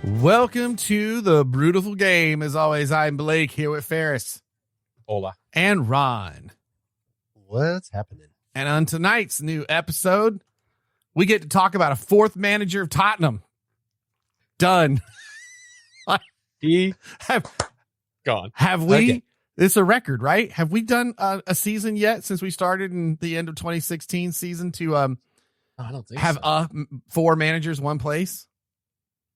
Welcome to the Brewtiful Game. As always, I'm Blake here with Ferris. Hola. And Ron. What's happening? And on tonight's new episode, we get to talk about a fourth manager of Tottenham. Done. He gone. Have we? Okay. This is a record, right? Have we done a season yet since we started in the end of 2016 season to I don't think have so. Four managers, one place?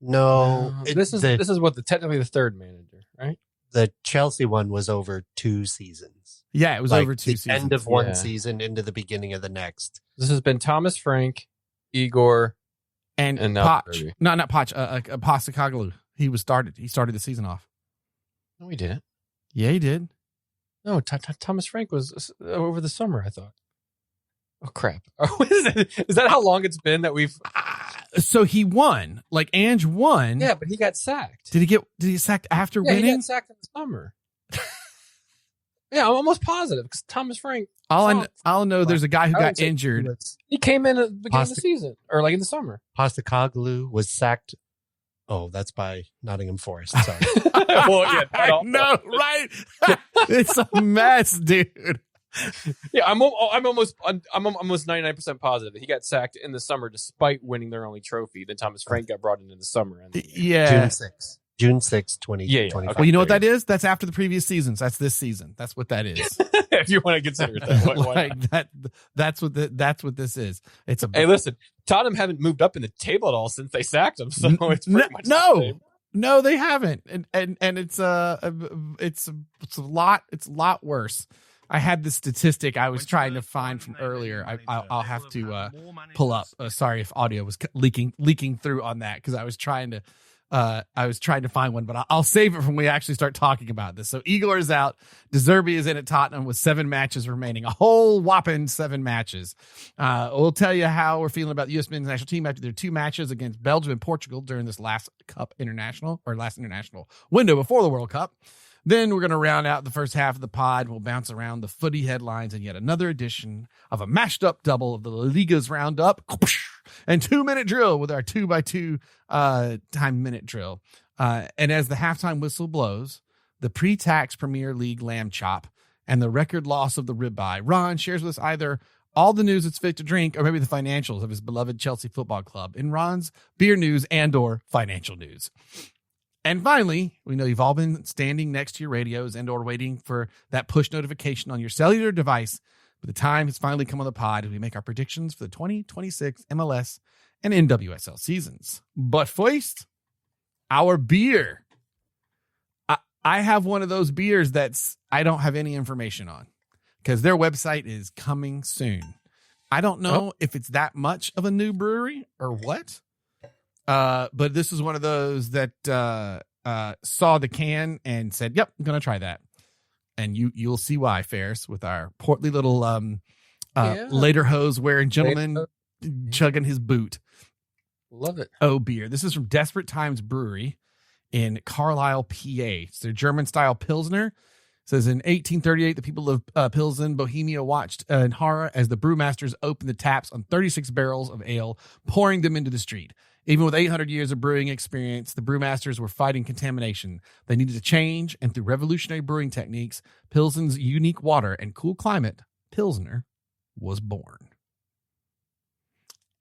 No, This is what technically the third manager, right? the Chelsea one was over 2 seasons. Yeah, it was Like over 2 the seasons. end of one Yeah. season into the beginning of the next. This has been Thomas Frank, Igor, and and now Poch. Kirby. No, not Poch. Postacoglu. He started the season off. No, he didn't. Yeah, he did. No, Thomas Frank was over the summer, I thought. Oh, crap. Is that how long it's been that we've... So he won. Like Ange won. Yeah, but he got sacked. Did he get sacked after Yeah, he winning? got sacked in the summer. Yeah, I'm almost positive because Thomas Frank, I'll know there's a guy who I got would say injured. he came in at the beginning of the season or like in the summer. Postacoglu was sacked. Oh, that's by Nottingham Forest. Sorry. Well, yeah, I know, right? It's a mess, dude. Yeah, I'm almost 99% positive that he got sacked in the summer despite winning their only trophy. Then Thomas Frank got brought in the summer. And Yeah. June 6th, 2025. Yeah. Well, you know what that is? That's after the previous seasons. That's this season. That's what that is. if you want to consider it that way. Why Like not? that's what this is. It's a Hey, listen, Tottenham haven't moved up in the table at all since they sacked him, so it's pretty much the same. No, they haven't, and it's a lot worse. I had the statistic I was trying to find from earlier. I'll have to pull up. Sorry if audio was leaking through on that because I was trying to find one, but I'll save it when we actually start talking about this. So Igor is out. De Zerbi is in at Tottenham with 7 matches remaining, a whole whopping 7 matches. We'll tell you how we're feeling about the U.S. men's national team after their 2 matches against Belgium and Portugal during this last international window before the World Cup. Then we're going to round out the first half of the pod. We'll bounce around the footy headlines and yet another edition of a mashed up double of the La Liga's roundup and 2-minute drill with our 2x2 time minute drill. And as the halftime whistle blows, the pre-tax Premier League lamb chop and the record loss of the ribeye, Ron shares with us either all the news that's fit to drink or maybe the financials of his beloved Chelsea Football Club in Ron's beer news and or financial news. And finally, we know you've all been standing next to your radios and or waiting for that push notification on your cellular device. But the time has finally come on the pod as we make our predictions for the 2026 MLS and NWSL seasons. But first, our beer. I have one of those beers I don't have any information on because their website is coming soon. I don't know if it's that much of a new brewery or what. But this is one of those that saw the can and said, "Yep, I'm gonna try that." And you'll see why, Ferris, with our portly little later hose wearing gentleman chugging his boot. Love it. Oh, beer. This is from Desperate Times Brewery in Carlisle, PA. It's their German style Pilsner. It says in 1838, the people of Pilsen, Bohemia watched in horror as the brewmasters opened the taps on 36 barrels of ale, pouring them into the street. Even with 800 years of brewing experience, the brewmasters were fighting contamination. They needed to change, and through revolutionary brewing techniques, Pilsen's unique water and cool climate, Pilsner, was born.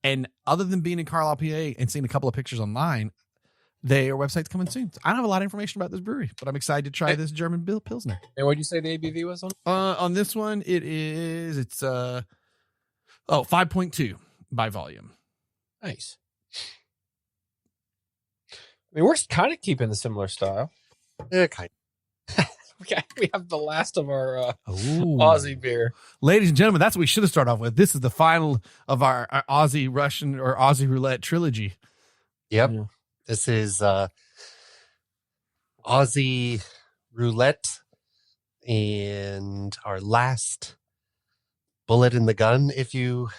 And other than being in Carlisle, PA, and seeing a couple of pictures online, their website's coming soon. So I don't have a lot of information about this brewery, but I'm excited to try this German Pilsner. And what did you say the ABV was on? On this one, it's 5.2 by volume. Nice. I mean, we're kind of keeping the similar style. Yeah, kind We have the last of our Aussie beer. Ladies and gentlemen, that's what we should have started off with. This is the final of our Aussie Russian or Aussie roulette trilogy. Yep. Yeah. This is Aussie roulette and our last bullet in the gun, if you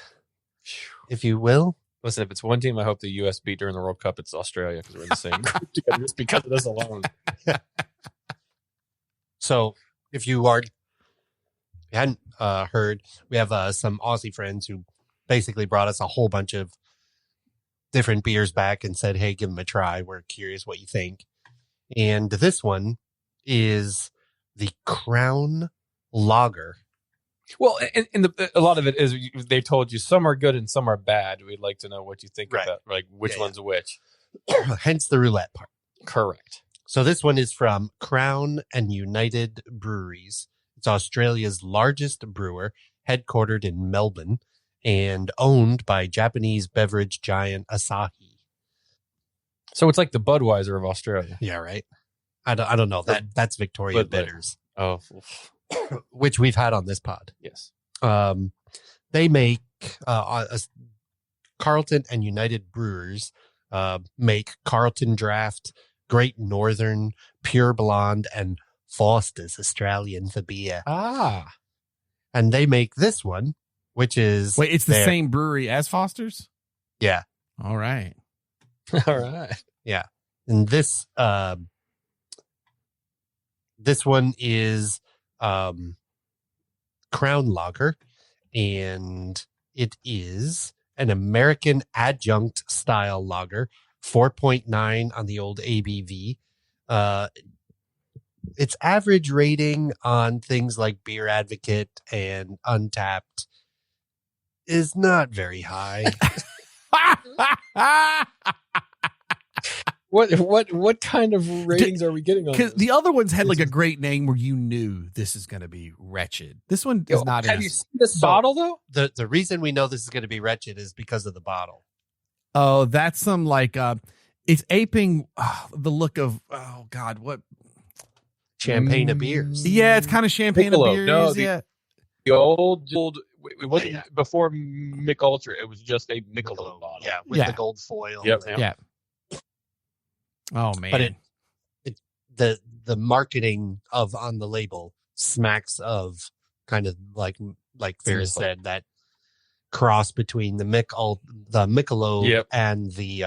will. Listen, if it's one team I hope the U.S. beat during the World Cup, it's Australia because we're in the same group together just because of this alone. So if you hadn't heard, we have some Aussie friends who basically brought us a whole bunch of different beers back and said, hey, give them a try. We're curious what you think. And this one is the Crown Lager. Well, and a lot of it is they told you some are good and some are bad. We'd like to know what you think about, like which one's which. Hence the roulette part. Correct. So this one is from Crown and United Breweries. It's Australia's largest brewer, headquartered in Melbourne and owned by Japanese beverage giant Asahi. So it's like the Budweiser of Australia. Yeah, right. I don't know. That's Victoria Bitters. Oh, which we've had on this pod. Yes. They make Carlton and United Brewers make Carlton Draft, Great Northern, Pure Blonde, and Foster's Australian for beer. Ah. And they make this one, which is... Wait, it's the same brewery as Foster's? Yeah. All right. All right. Yeah. And this one is Crown Lager, and it is an American adjunct style lager, 4.9 on the old ABV. Its average rating on things like Beer Advocate and Untapped is not very high. What kind of ratings are we getting on this? The other ones had like a great name where you knew this is going to be wretched. This one is not. Have you seen this bottle though? The reason we know this is going to be wretched is because of the bottle. Oh, that's some like it's aping the look of what champagne of beers. Yeah, it's kind of champagne of beers. No, yeah, the old. It wasn't before Mick Ultra. It was just a Michelob bottle. Yeah, with the gold foil. Yep. Oh man! But the marketing on the label smacks of kind of like Ferris said, that cross between the Michelob and the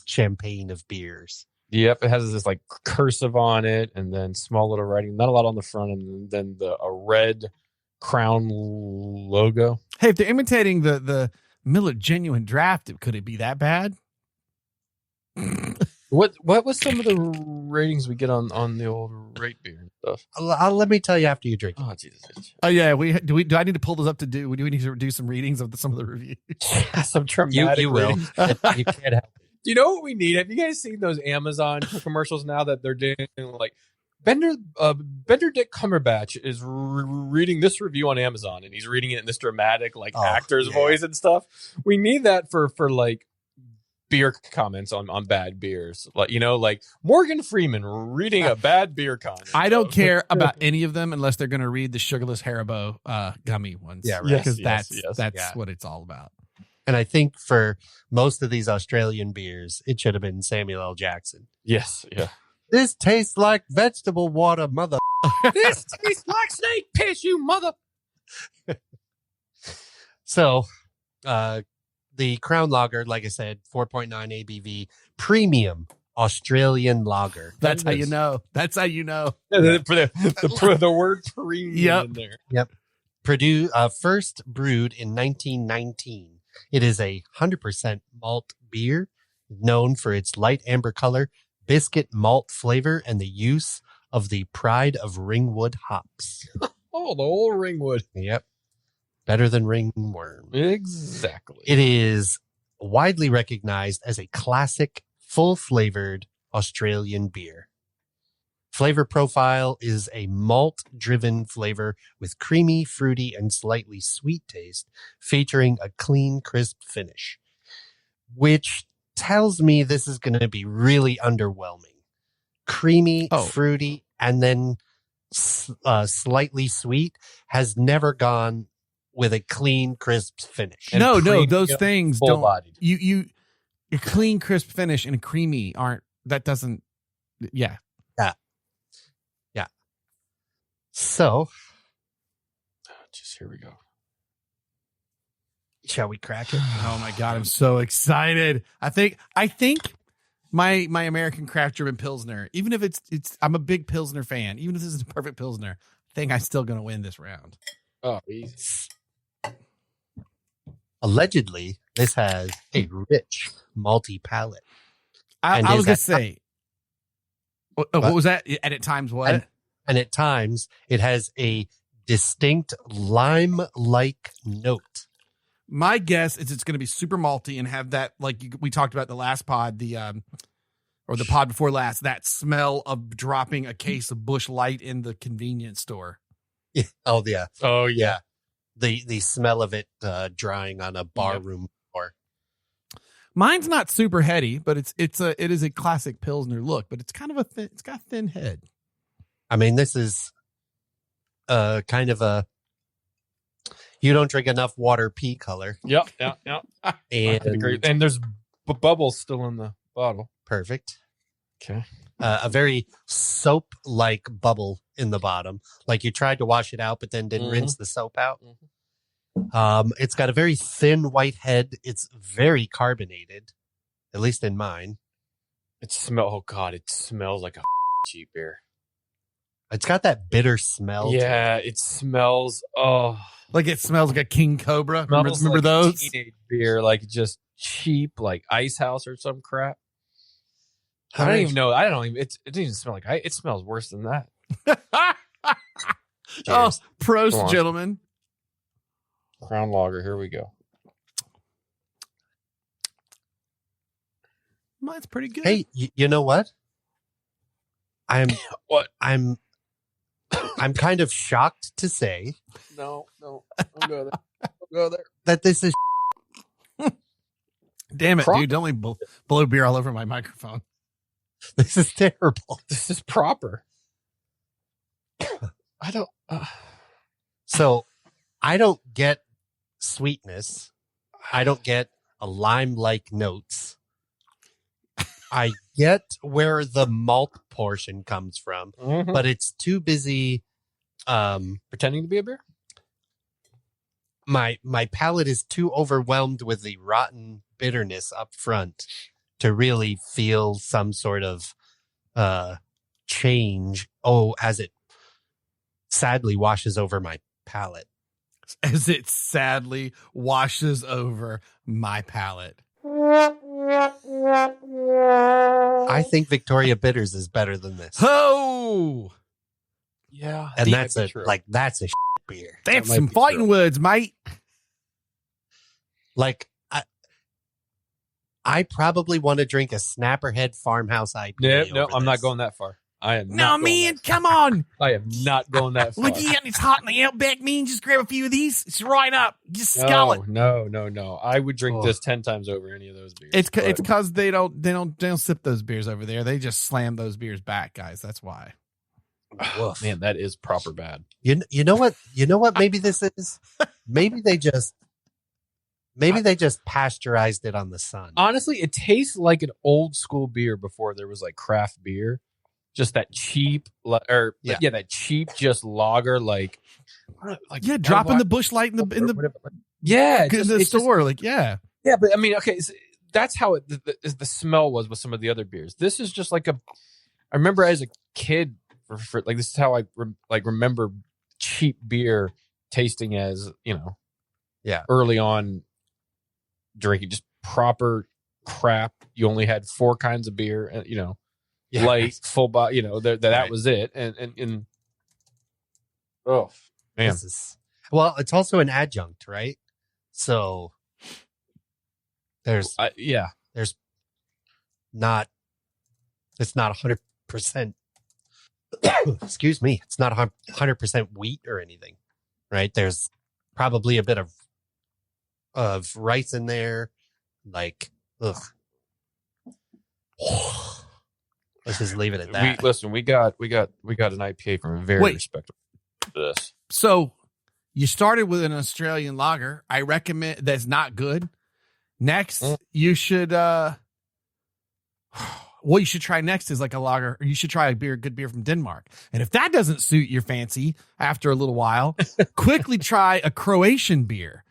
champagne of beers. Yep, it has this like cursive on it, and then small little writing. Not a lot on the front, and then a red Crown logo. Hey, if they're imitating the Miller Genuine Draft, could it be that bad? What was some of the ratings we get on the old rate beer and stuff? Let me tell you after you drink. Oh Jesus! Oh yeah, do I need to pull those up to do? Do we need to do some readings of some of the reviews? Some dramatic. You will. You can't help it. Do you know what we need? Have you guys seen those Amazon commercials now that they're doing like Benedict Cumberbatch is reading this review on Amazon, and he's reading it in this dramatic actor's voice and stuff. We need that for like beer comments on bad beers, like Morgan Freeman reading a bad beer comment. I don't care about any of them unless they're going to read the sugarless Haribo gummy ones. Yeah, right. Because that's what it's all about. And I think for most of these Australian beers, it should have been Samuel L. Jackson. Yes, yeah. This tastes like vegetable water, mother. This tastes like snake piss, you mother. So, the Crown Lager, like I said, 4.9 ABV, premium Australian lager. That's how you know. That's how you know. For the word premium in there. Yep. First brewed in 1919. It is a 100% malt beer, known for its light amber color, biscuit malt flavor, and the use of the Pride of Ringwood hops. Oh, the old Ringwood. Yep. Better than ringworm. Exactly. It is widely recognized as a classic, full-flavored Australian beer. Flavor profile is a malt-driven flavor with creamy, fruity, and slightly sweet taste, featuring a clean, crisp finish, which tells me this is going to be really underwhelming. Creamy, fruity, and then slightly sweet has never gone with a clean, crisp finish. No, those things don't. You a clean, crisp finish and a creamy aren't. That doesn't. Yeah. So, just here we go. Shall we crack it? Oh my god, I'm so excited. I think my American craft German Pilsner, even if it's I'm a big Pilsner fan, even if this is a perfect Pilsner, I think I'm still gonna win this round. Oh, easy. Allegedly, this has a rich malty palate. I was going to say, what was that? And at times what? And at times, it has a distinct lime-like note. My guess is it's going to be super malty and have that, like we talked about the last pod, or the pod before last, that smell of dropping a case of Busch Light in the convenience store. Yeah. Oh, yeah. Oh, yeah. The smell of it drying on a bar room floor. Mine's not super heady, but it is a classic Pilsner look, but it's kind of it's got a thin head. I mean, this is kind of a you don't drink enough water pea color. Yep. And there's bubbles still in the bottle. Perfect. Okay. A very soap-like bubble in the bottom. Like you tried to wash it out, but then didn't rinse the soap out. It's got a very thin white head. It's very carbonated, at least in mine. It smells like a cheap beer. It's got that bitter smell. Yeah, it smells. Like it smells like a King Cobra. Remember like those? Teenage beer, like just cheap, like Ice House or some crap. I don't even know. It doesn't even smell like it smells worse than that. Oh, prost, gentlemen. Crown Lager. Here we go. Mine's pretty good. Hey, you know what? I'm kind of shocked to say. No, don't go there. Don't go there. That this is. Damn it, dude! Don't let me blow beer all over my microphone. This is terrible. This is proper. I don't. So, I don't get sweetness. I don't get a lime-like notes. I get where the malt portion comes from, but it's too busy pretending to be a beer. My palate is too overwhelmed with the rotten bitterness up front to really feel some sort of change. As it sadly washes over my palate. As it sadly washes over my palate. I think Victoria Bitters is better than this. Oh, yeah, and that's a beer. That's some fighting words, mate. Like I probably want to drink a Snapperhead Farmhouse IPA. No, I'm not going that far. I am. No, man, come on. I am not going that far. Look, it's hot in the outback, man. Just grab a few of these. It's right up. Just scull it. No. I would drink this 10 times over any of those beers. It's because they don't sip those beers over there. They just slam those beers back, guys. That's why. Man, that is proper bad. You know what? Maybe this is. Maybe they just pasteurized it on the sun. Honestly, it tastes like an old school beer before there was like craft beer. Just that cheap, that cheap just lager, dropping the Busch Light in the store, yeah. But I mean, okay, so that's how the smell was with some of the other beers. This is just like I remember as a kid, for like this is how I remember cheap beer tasting as early on drinking just proper crap. You only had 4 kinds of beer, and light, full body, that was it. And oh man, it's also an adjunct, right? So it's not 100%. Excuse me, it's not 100% wheat or anything, right? There's probably a bit of rice in there, like ugh. Let's just leave it at that. We got an IPA from a very respectable. This. So you started with an Australian lager. I recommend that's not good. Next, you should what you should try next is like a lager. Or you should try good beer from Denmark. And if that doesn't suit your fancy after a little while, quickly try a Croatian beer.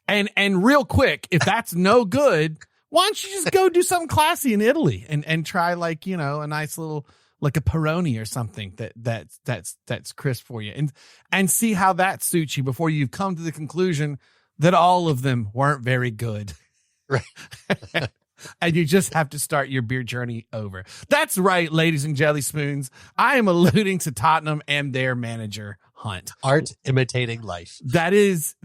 And real quick, if that's no good, why don't you just go do something classy in Italy and try like, a nice little, like a Peroni or something that's crisp for you and see how that suits you before you've come to the conclusion that all of them weren't very good. Right. And you just have to start your beer journey over. That's right, ladies and jelly spoons. I am alluding to Tottenham and their manager, Hunt. Art imitating life. That has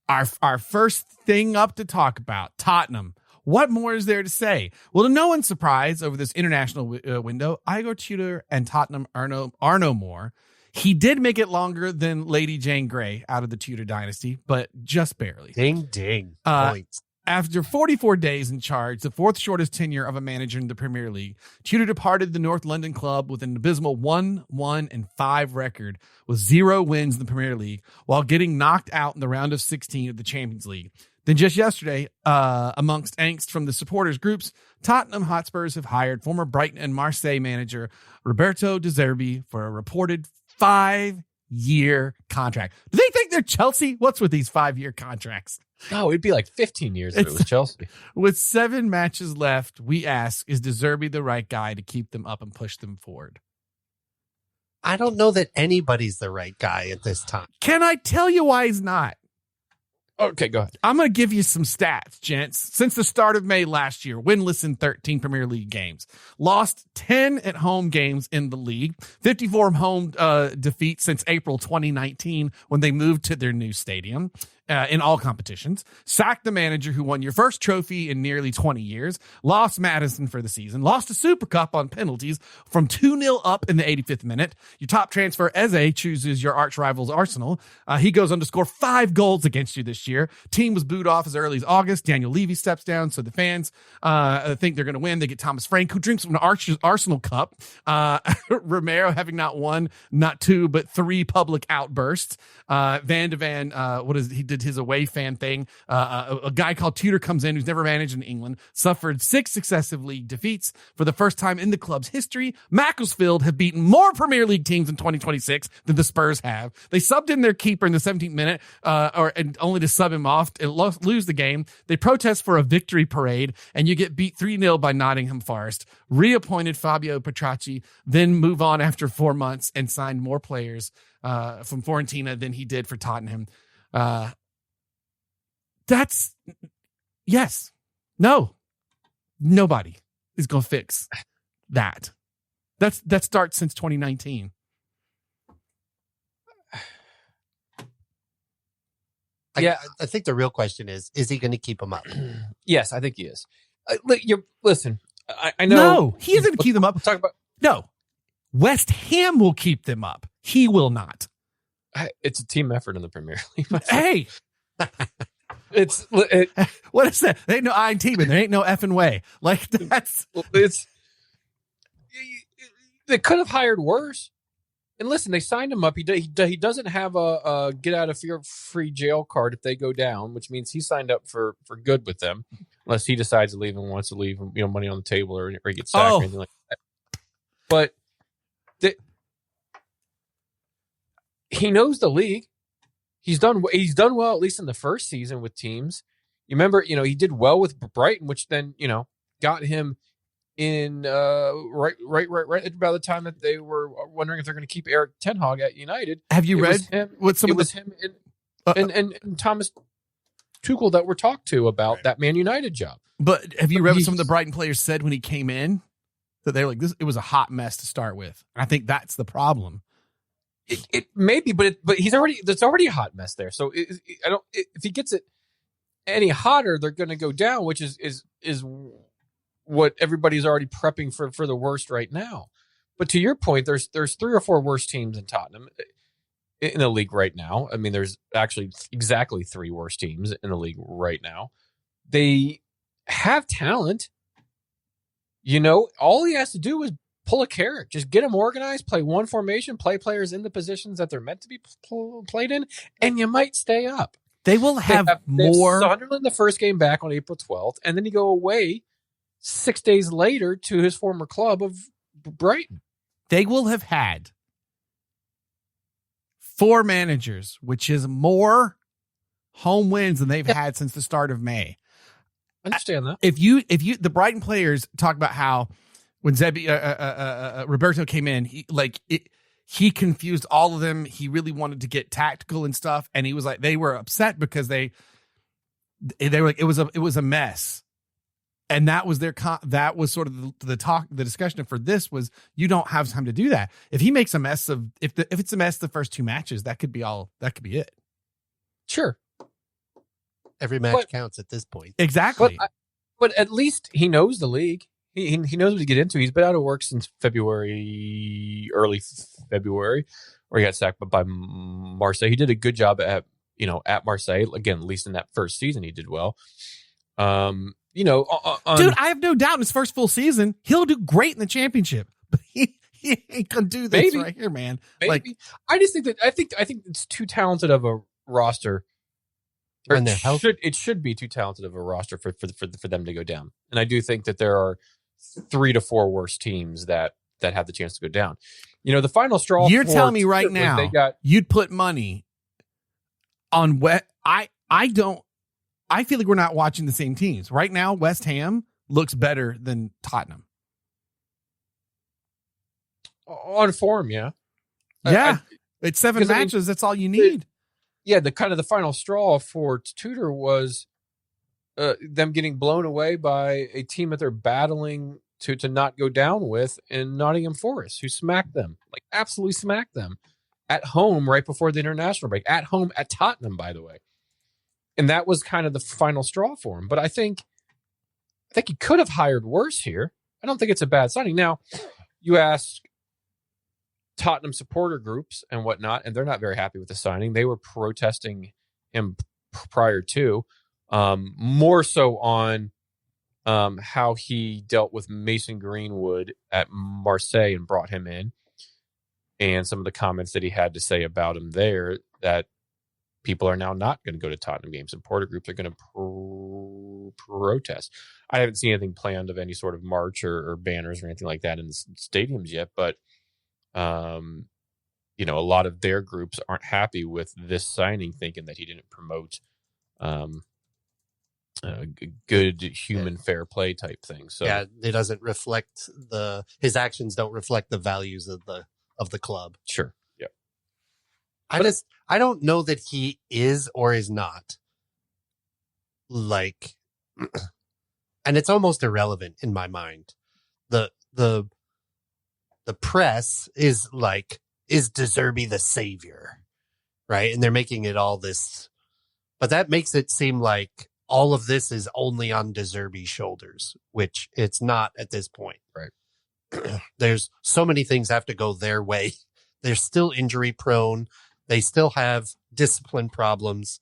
our first thing up to talk about. Tottenham. What more is there to say? Well, to no one's surprise, over this international window, Igor Tudor and Tottenham are no more. He did make it longer than Lady Jane Grey out of the Tudor dynasty, but just barely. Ding, ding. Points. After 44 days in charge, the fourth shortest tenure of a manager in the Premier League, Tudor departed the North London club with an abysmal 1-1-5 record with 0 wins in the Premier League while getting knocked out in the round of 16 of the Champions League. Then just yesterday, amongst angst from the supporters groups, Tottenham Hotspurs have hired former Brighton and Marseille manager Roberto De Zerbi for a reported 5-year contract. Do they think they're Chelsea? What's with these 5-year contracts? No, it'd be like 15 years if it was Chelsea. With 7 matches left, we ask, is De Zerbi the right guy to keep them up and push them forward? I don't know that anybody's the right guy at this time. Can I tell you why he's not? Okay, go ahead. I'm going to give you some stats, gents. Since the start of May last year, winless in 13 Premier League games. Lost 10 at home games in the league. 54 home defeats since April 2019 when they moved to their new stadium. In all competitions, sacked the manager who won your first trophy in nearly 20 years, lost Madison for the season, lost a Super Cup on penalties from 2-0 up in the 85th minute. Your top transfer, Eze, chooses your arch rivals Arsenal. He goes on to score 5 goals against you this year. Team was booed off as early as August. Daniel Levy steps down, so the fans think they're going to win. They get Thomas Frank, who drinks from an Arsenal cup. Romero having not 1, not 2, but 3 public outbursts. Van de Ven, he did his away fan thing. A guy called Tudor comes in who's never managed in England, suffered 6 successive league defeats for the first time in the club's history. Macclesfield have beaten more Premier League teams in 2026 than the Spurs have. They subbed in their keeper in the 17th minute, and only to sub him off and lose the game. They protest for a victory parade, and you get beat 3-0 by Nottingham Forest. Reappointed Fabio Petracci, then move on after 4 months and signed more players from Fiorentina than he did for Tottenham. That's yes. No. Nobody is going to fix that. That starts since 2019. I think the real question is he going to keep him up? Yes, I think he is. Listen, I know. No, he isn't going to keep them up. Talk about No. West Ham will keep them up. He will not. It's a team effort in the Premier League. Hey. What is that? There ain't no I in teaming. There ain't no effing way. Like that's they could have hired worse. And listen, they signed him up. He doesn't have a get out of free jail card if they go down, which means he signed up for good with them, unless he decides to leave and wants to leave, money on the table or he gets sacked or anything like that. But he knows the league. He's done well, at least in the first season with teams. You remember, he did well with Brighton, which then, got him in right about the time that they were wondering if they're going to keep Eric Ten Hag at United. Have you read what some of him and Thomas Tuchel that were talked to about that Man United job? But have you read what some of the Brighton players said when he came in? That they were like, it was a hot mess to start with. I think that's the problem. It may be, but there's already a hot mess there. So if he gets it any hotter, they're going to go down, which is what everybody's already prepping for the worst right now. But to your point, there's 3 or 4 worse teams in Tottenham in the league right now. I mean, there's actually exactly 3 worse teams in the league right now. They have talent. All he has to do is pull a Carrick. Just get them organized, play one formation, play players in the positions that they're meant to be played in, and you might stay up. They will have more. Sunderland the first game back on April 12th, and then you go away 6 days later to his former club of Brighton. They will have had 4 managers, which is more home wins than they've had since the start of May. I understand that. If you the Brighton players talk about how when Roberto came in, he confused all of them. He really wanted to get tactical and stuff. And he was like, they were upset because they were like, it was a mess. And that was that was sort of the discussion for this was, you don't have time to do that. If he makes a mess of, if it's a mess the first 2 matches, that could be it. Sure. Every match counts at this point. Exactly. But at least he knows the league. He knows what to get into. He's been out of work since early February, where he got sacked by Marseille. He did a good job at Marseille. Again, at least in that first season, he did well. Dude, I have no doubt in his first full season, he'll do great in the championship. But he ain't gonna do this right here, man. Maybe. Like, I just think that I think it's too talented of a roster. Or it should be too talented of a roster for them to go down. And I do think that there are 3 to 4 worse teams that have the chance to go down. The final straw. You're telling me right now you'd put money on I feel like we're not watching the same teams. Right now, West Ham looks better than Tottenham. On form, yeah. Yeah. It's 7 matches. That's all you need. The final straw for Tudor was them getting blown away by a team that they're battling to not go down with in Nottingham Forest, who smacked them, like absolutely smacked them at home right before the international break, at home at Tottenham, by the way. And that was kind of the final straw for him. But I think he could have hired worse here. I don't think it's a bad signing. Now, you ask Tottenham supporter groups and whatnot, and they're not very happy with the signing. They were protesting him prior to, more so on how he dealt with Mason Greenwood at Marseille and brought him in, and some of the comments that he had to say about him there, that people are now not going to go to Tottenham games. Supporter groups are going to protest. I haven't seen anything planned of any sort of march or banners or anything like that in the stadiums yet, but a lot of their groups aren't happy with this signing, thinking that he didn't promote good human fair play type thing. So it doesn't reflect his actions don't reflect the values of the club. Sure. Yeah. I don't know that he is or is not, like, and it's almost irrelevant in my mind. The press is like, is De Zerbi the savior? Right. And they're making it all this, but that makes it seem like all of this is only on De Zerbi's shoulders, which it's not at this point. Right. There's so many things have to go their way. They're still injury prone. They still have discipline problems.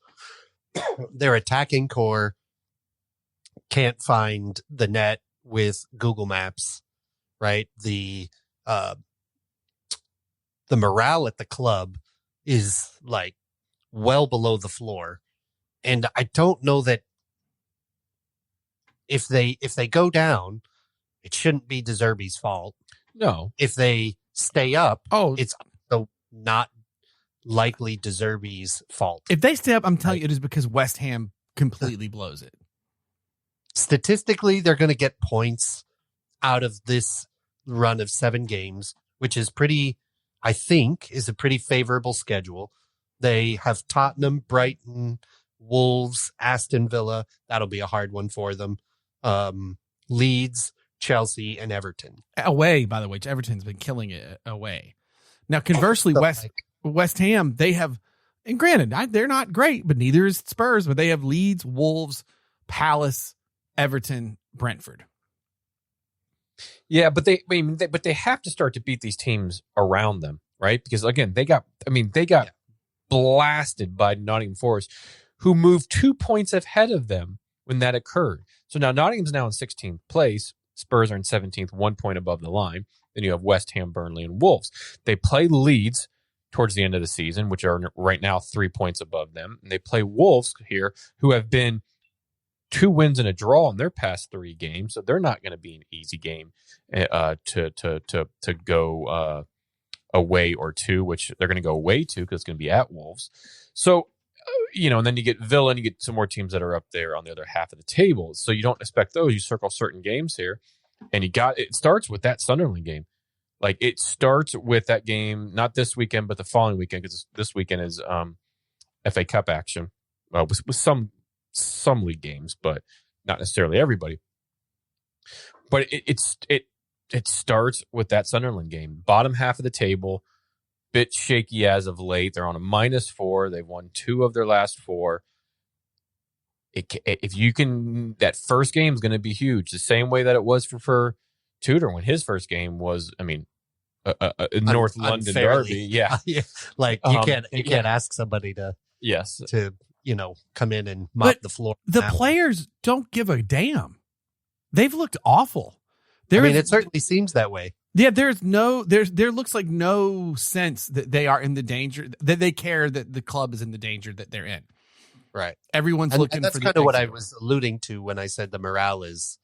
Their attacking core can't find the net with Google Maps, right? The morale at the club is like well below the floor. And I don't know that if they go down, it shouldn't be De Zerbi's fault. No. If they stay up, it's also not likely De Zerbi's fault. If they stay up, I'm telling you, it is because West Ham completely blows it. Statistically, they're going to get points out of this run of 7 games, which is I think is a pretty favorable schedule. They have Tottenham, Brighton, Wolves, Aston Villa. That'll be a hard one for them. Leeds, Chelsea, and Everton. Away, by the way, Everton's been killing it away. Now, conversely, West Ham, they have, and granted, they're not great, but neither is Spurs, but they have Leeds, Wolves, Palace, Everton, Brentford. Yeah, but they have to start to beat these teams around them, right? Because again, they got blasted by Nottingham Forest, who moved 2 points ahead of them when that occurred. So now Nottingham's now in 16th place. Spurs are in 17th, 1 point above the line. Then you have West Ham, Burnley, and Wolves. They play Leeds towards the end of the season, which are right now 3 points above them. And they play Wolves here, who have been 2 wins and a draw in their past 3 games. So they're not going to be an easy game to go away or to, which they're going to go away to because it's going to be at Wolves. So, and then you get Villa and you get some more teams that are up there on the other half of the table. So you don't expect those. You circle certain games here, and it starts with that Sunderland game. Like it starts with that game, not this weekend, but the following weekend, because this weekend is FA Cup action with some league games, but not necessarily everybody. But it starts with that Sunderland game, bottom half of the table, bit shaky as of late. They're on a -4. They've won 2 of their last 4. If you can, that first game is going to be huge. The same way that it was for Tudor when his first game was, I mean, a North London derby. Yeah. Like you can't ask somebody to come in and mop the floor. The players don't give a damn. They've looked awful. It certainly seems that way. Yeah, there looks like no sense that they are in the danger, that they care that the club is in the danger that they're in. Right. Everyone's looking and that's for kind of what I was alluding to when I said the morale is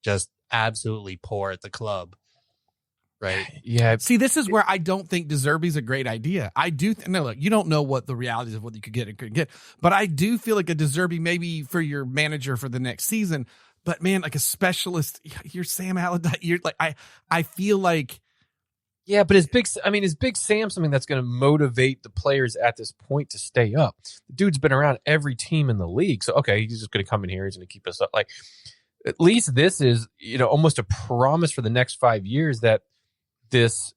just absolutely poor at the club. Right. Yeah. See, this is where I don't think De Zerbi's a great idea. I do. Look, you don't know what the realities of what you could get and couldn't get, but I do feel like a De Zerbi maybe for your manager for the next season. But man, like a specialist, you're Sam Allardyce. You're like, I feel like. Yeah, but is Big Sam something that's going to motivate the players at this point to stay up? The dude's been around every team in the league. So, okay, he's just going to come in here. He's going to keep us up. Like, at least this is, almost a promise for the next 5 years that this,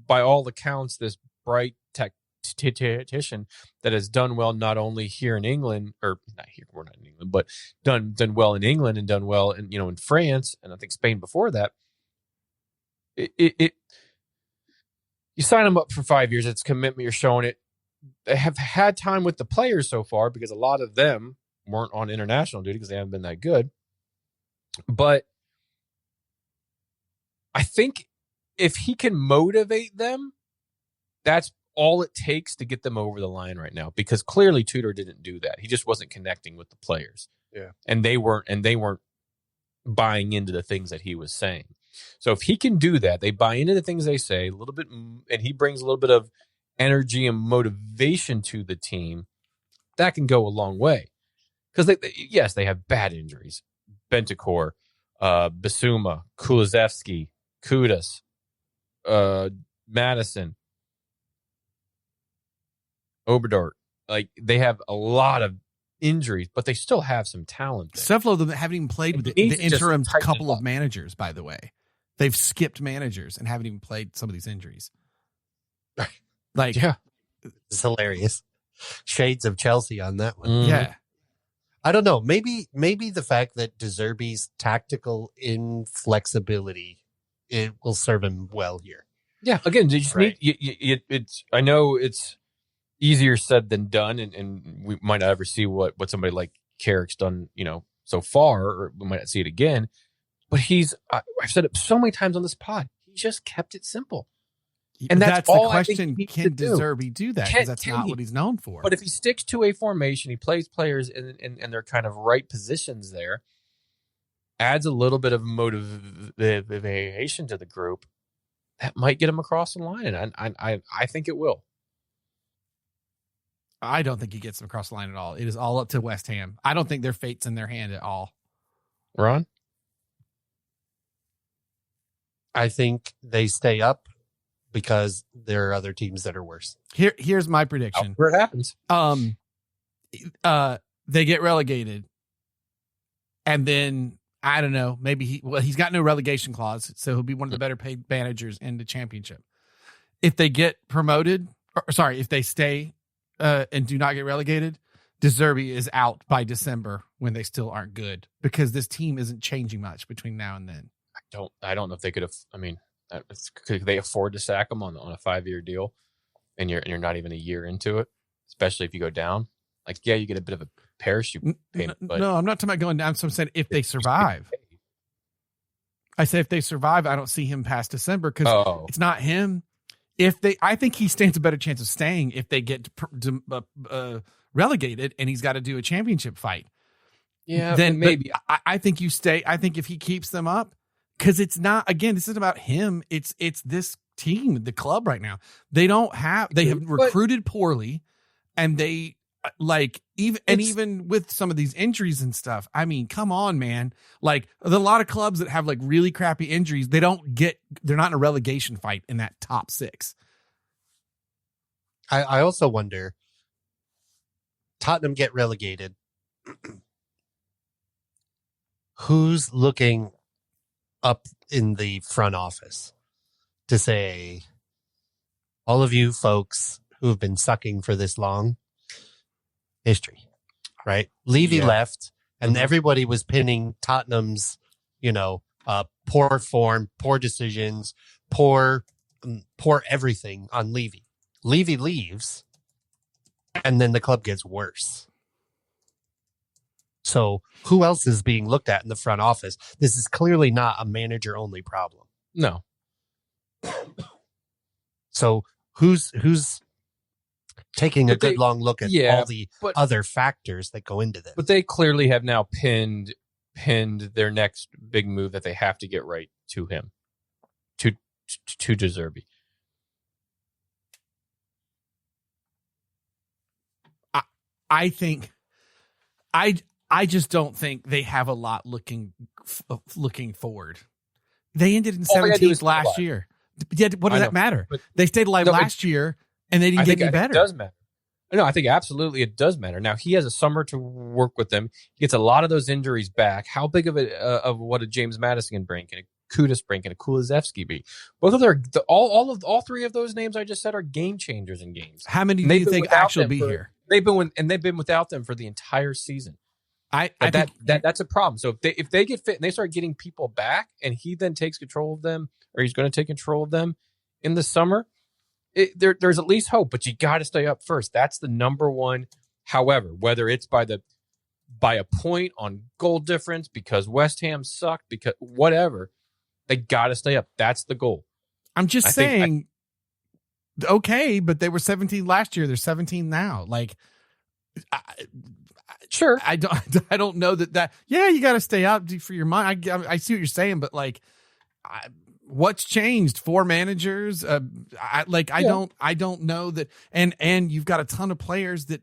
by all accounts, this bright tactician that has done well not only here in England, or not here, we're not in England, but done well in England and done well in, in France, and I think Spain before that. You sign them up for 5 years. It's commitment. You're showing it. They have had time with the players so far because a lot of them weren't on international duty because they haven't been that good. But I think if he can motivate them, that's all it takes to get them over the line right now. Because clearly Tudor didn't do that. He just wasn't connecting with the players. Yeah, and they weren't buying into the things that he was saying. So if he can do that, they buy into the things they say a little bit, and he brings a little bit of energy and motivation to the team, that can go a long way. Because they have bad injuries. Bentancur, Bissouma, Kulusevski, Kudus, Madison, Oberdort. Like, they have a lot of injuries, but they still have some talent there. Several of them haven't even played with the interim couple of managers, by the way. They've skipped managers and haven't even played some of these injuries. Like, yeah, it's hilarious. Shades of Chelsea on that one. Mm-hmm. Yeah. I don't know. Maybe the fact that De Zerbi's tactical inflexibility, it will serve him well here. Yeah. Again, you just need, it's, I know it's easier said than done, and we might not ever see what somebody like Carrick's done, so far, or we might not see it again. But I've said it so many times on this pod, he just kept it simple. And that's all the question. Can De Zerbi do that? Because that's not what he's known for. But if he sticks to a formation, he plays players in their kind of right positions there, adds a little bit of motivation to the group, that might get him across the line. And I think it will. I don't think he gets them across the line at all. It is all up to West Ham. I don't think their fate's in their hand at all. Ron? I think they stay up because there are other teams that are worse. Here's my prediction. Where it happens. They get relegated. And then, I don't know, maybe he's got no relegation clause, so he'll be one of the better paid managers in the championship. If they get promoted, if they stay and do not get relegated, De Zerbi is out by December when they still aren't good, because this team isn't changing much between now and then. I don't know if they could have. I mean, could they afford to sack him on a 5-year deal, and you're not even a year into it, especially if you go down? Like, yeah, you get a bit of a parachute payment. But no, I'm not talking about going down. So I'm saying if they survive. I say if they survive, I don't see him past December because it's not him. I think he stands a better chance of staying if they get relegated and he's got to do a championship fight. Yeah, then maybe. I think you stay. I think if he keeps them up, because it's not, again, this isn't about him. It's this team, the club right now. They have recruited poorly, and they like even with some of these injuries and stuff, I mean, come on, man. Like a lot of clubs that have like really crappy injuries, they're not in a relegation fight in that top 6. I also wonder, Tottenham get relegated. Who's looking up in the front office to say, all of you folks who have been sucking for this long, history, right? Levy left, and everybody was pinning Tottenham's, poor form, poor decisions, poor everything on Levy. Levy leaves, and then the club gets worse. So who else is being looked at in the front office? This is clearly not a manager-only problem. No. So who's taking a good long look at all the other factors that go into this? But they clearly have now pinned their next big move that they have to get right to him, to De Zerbi. I think I just don't think they have a lot looking forward. They ended in 17th last year. Yet, what does that matter? They stayed alive last year, and they didn't get any better. It does matter. No, I think absolutely it does matter. Now, he has a summer to work with them. He gets a lot of those injuries back. How big of what a James Madison bring? Can a Kudus bring? Can a Kulusevski be? Both of their all 3 of those names I just said are game changers in games. How many do you think actually be here? They've been without them for the entire season. I think that's a problem. So if they get fit and they start getting people back, and he then takes control of them, or he's going to take control of them in the summer, there's at least hope. But you got to stay up first. That's the number one. However, whether it's by a point on goal difference because West Ham sucked, because whatever, they got to stay up. That's the goal. I'm just saying. Okay, but they were 17 last year. They're 17 now. Like, sure. I don't know that. Yeah, you got to stay up for your mind. I see what you're saying, but like, what's changed? 4 managers. I don't know that. And you've got a ton of players that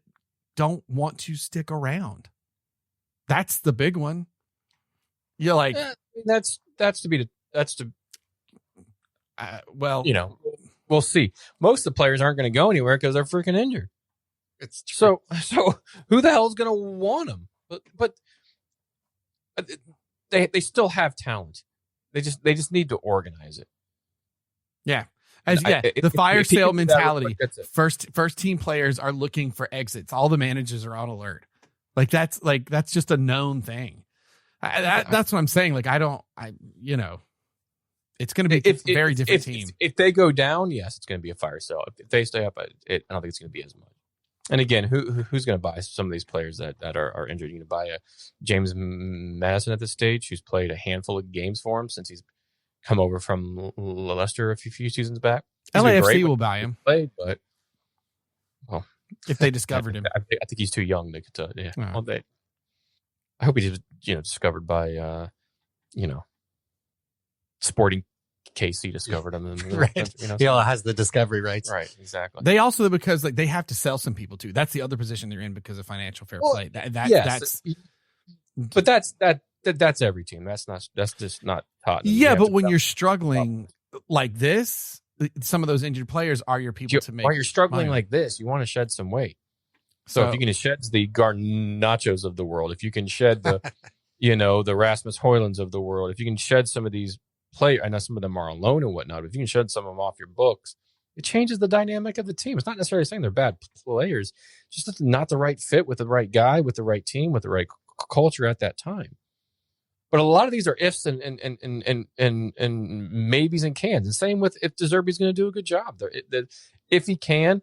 don't want to stick around. That's the big one. You're like, we'll see. Most of the players aren't going to go anywhere because they're freaking injured. It's true. So who the hell is going to want them? But they still have talent. They just need to organize it. Yeah. The fire sale mentality. First team players are looking for exits. All the managers are on alert. That's just a known thing. That's what I'm saying. Like, it's going to be a very different team. If they go down, yes, it's going to be a fire sale. If they stay up, I don't think it's going to be as much. And again, who's going to buy some of these players that are injured? You're going to buy a James Madison at this stage, who's played a handful of games for him since he's come over from Leicester a few seasons back. LAFC will buy him. Played, but if they discovered him, I think he's too young. I hope he was discovered by Sporting KC discovered him. And, right. He all has the discovery rights. Right. Exactly. They also, because they have to sell some people too. That's the other position they're in because of financial fair play. That's every team. That's just not Tottenham. Yeah, but when you're struggling like this, some of those injured players are your people to make. While you're struggling like this, you want to shed some weight. So if you can shed the Garnachos of the world, if you can shed the, the Rasmus Højlunds of the world, if you can shed some of these players, I know some of them are on loan and whatnot, but if you can shed some of them off your books, it changes the dynamic of the team. It's not necessarily saying they're bad players, just not the right fit with the right guy, with the right team, with the right culture at that time. But a lot of these are ifs and maybes and cans. And same with if De Zerbi's going to do a good job. If he can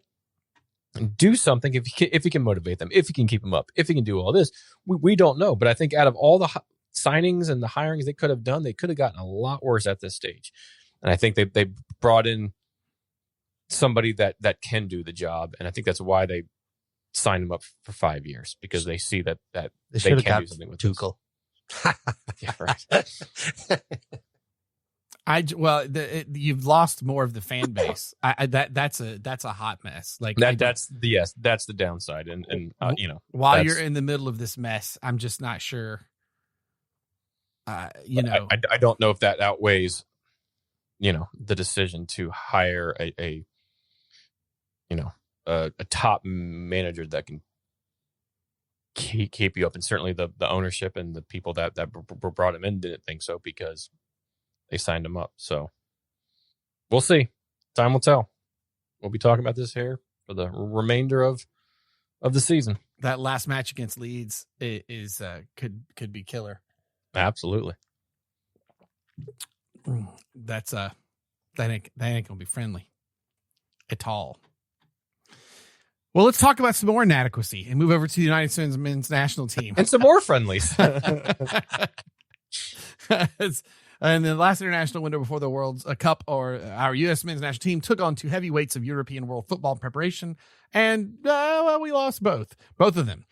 do something, if he can motivate them, if he can keep them up, if he can do all this, we don't know. But I think out of all the signings and the hirings they could have done, they could have gotten a lot worse at this stage. And I think they brought in somebody that can do the job. And I think that's why they signed him up for 5 years, because they see that they can do something with Tuchel. Yeah, right. You've lost more of the fan base. That's a hot mess. Like that's the downside. And while you're in the middle of this mess, I'm just not sure. I don't know if that outweighs, the decision to hire a top manager that can keep you up. And certainly the ownership and the people that brought him in didn't think so, because they signed him up. So we'll see. Time will tell. We'll be talking about this here for the remainder of the season. That last match against Leeds is could be killer. Absolutely. That's that ain't gonna be friendly at all. Well, let's talk about some more inadequacy and move over to the United States men's national team and some more friendlies. And the last international window before the World Cup, or our U.S. men's national team took on two heavyweights of European world football preparation, and we lost both of them.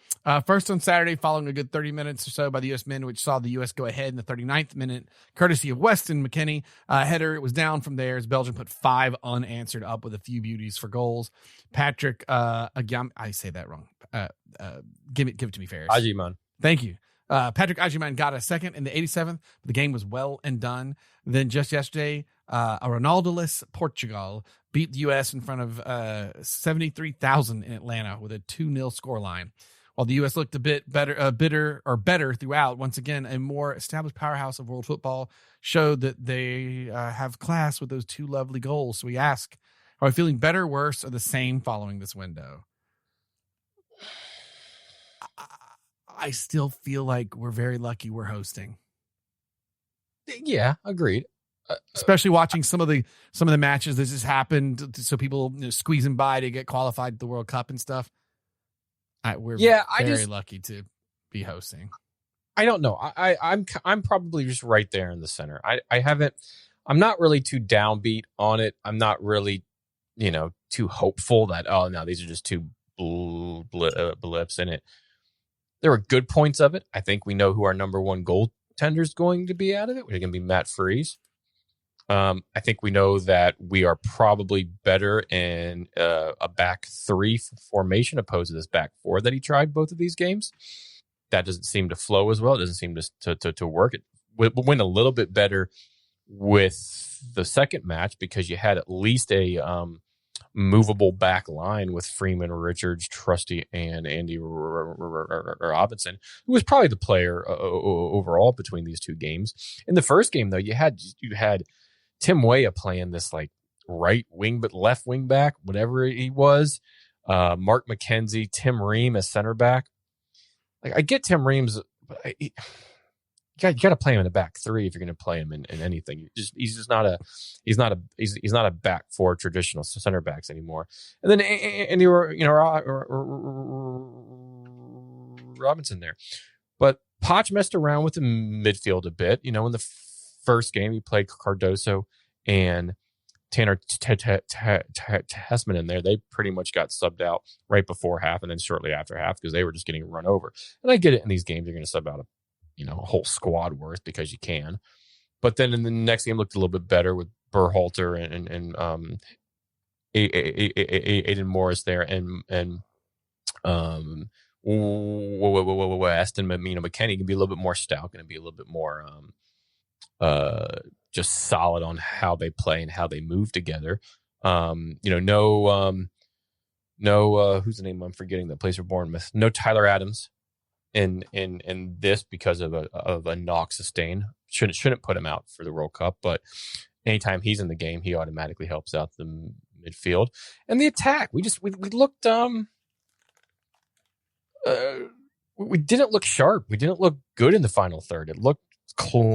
First on Saturday, following a good 30 minutes or so by the U.S. men, which saw the U.S. go ahead in the 39th minute, courtesy of Weston McKennie. Header, it was down from there as Belgium put 5 unanswered up with a few beauties for goals. Patrick, I say that wrong. Give it to me, Ferris. Ajiman. Thank you. Patrick Ajiman got a second in the 87th. But the game was well and done. Then just yesterday, a Ronaldo-less Portugal beat the U.S. in front of 73,000 in Atlanta with a 2-0 scoreline. While the U.S. looked a bit better throughout, once again, a more established powerhouse of world football showed that they have class with those 2 lovely goals. So we ask, are we feeling better, worse, or the same following this window? I still feel like we're very lucky we're hosting. Yeah, agreed. Especially watching some of the matches that just happened, so people squeezing by to get qualified to the World Cup and stuff. We're very lucky to be hosting. I don't know. I'm probably just right there in the center. I'm not really too downbeat on it. I'm not really, too hopeful that, no, these are just 2 blips in it. There are good points of it. I think we know who our number 1 goaltender is going to be out of it. We're going to be Matt Freese. I think we know that we are probably better in a back 3 formation opposed to this back 4 that he tried both of these games. That doesn't seem to flow as well. It doesn't seem to work. It went a little bit better with the second match because you had at least a movable back line with Freeman, Richards, Trusty, and Andy Robinson, who was probably the player overall between these 2 games. In the first game, though, you had Tim Weah playing this like right wing but left wing back, whatever he was. Mark McKenzie, Tim Ream as center back. Like, I get Tim Ream's. You got to play him in the back 3 if you're going to play him in anything. He's not a back 4 traditional center backs anymore. And then Andy Robinson there, but Poch messed around with the midfield a bit. In the first game he played Cardoso and Tanner Tessman in there. They pretty much got subbed out right before half and then shortly after half because they were just getting run over. And I get it, in these games you're going to sub out a whole squad worth because you can. But then in the next game looked a little bit better with Berhalter and Aiden Morris there and West and McKennie can be a little bit more stout, going to be a little bit more just solid on how they play and how they move together. No who's the name I'm forgetting that plays for Bournemouth? No Tyler Adams in this because of a knock sustain. Shouldn't put him out for the World Cup, but anytime he's in the game, he automatically helps out the midfield and the attack. We looked we didn't look sharp. We didn't look good in the final third. It looked clumsy.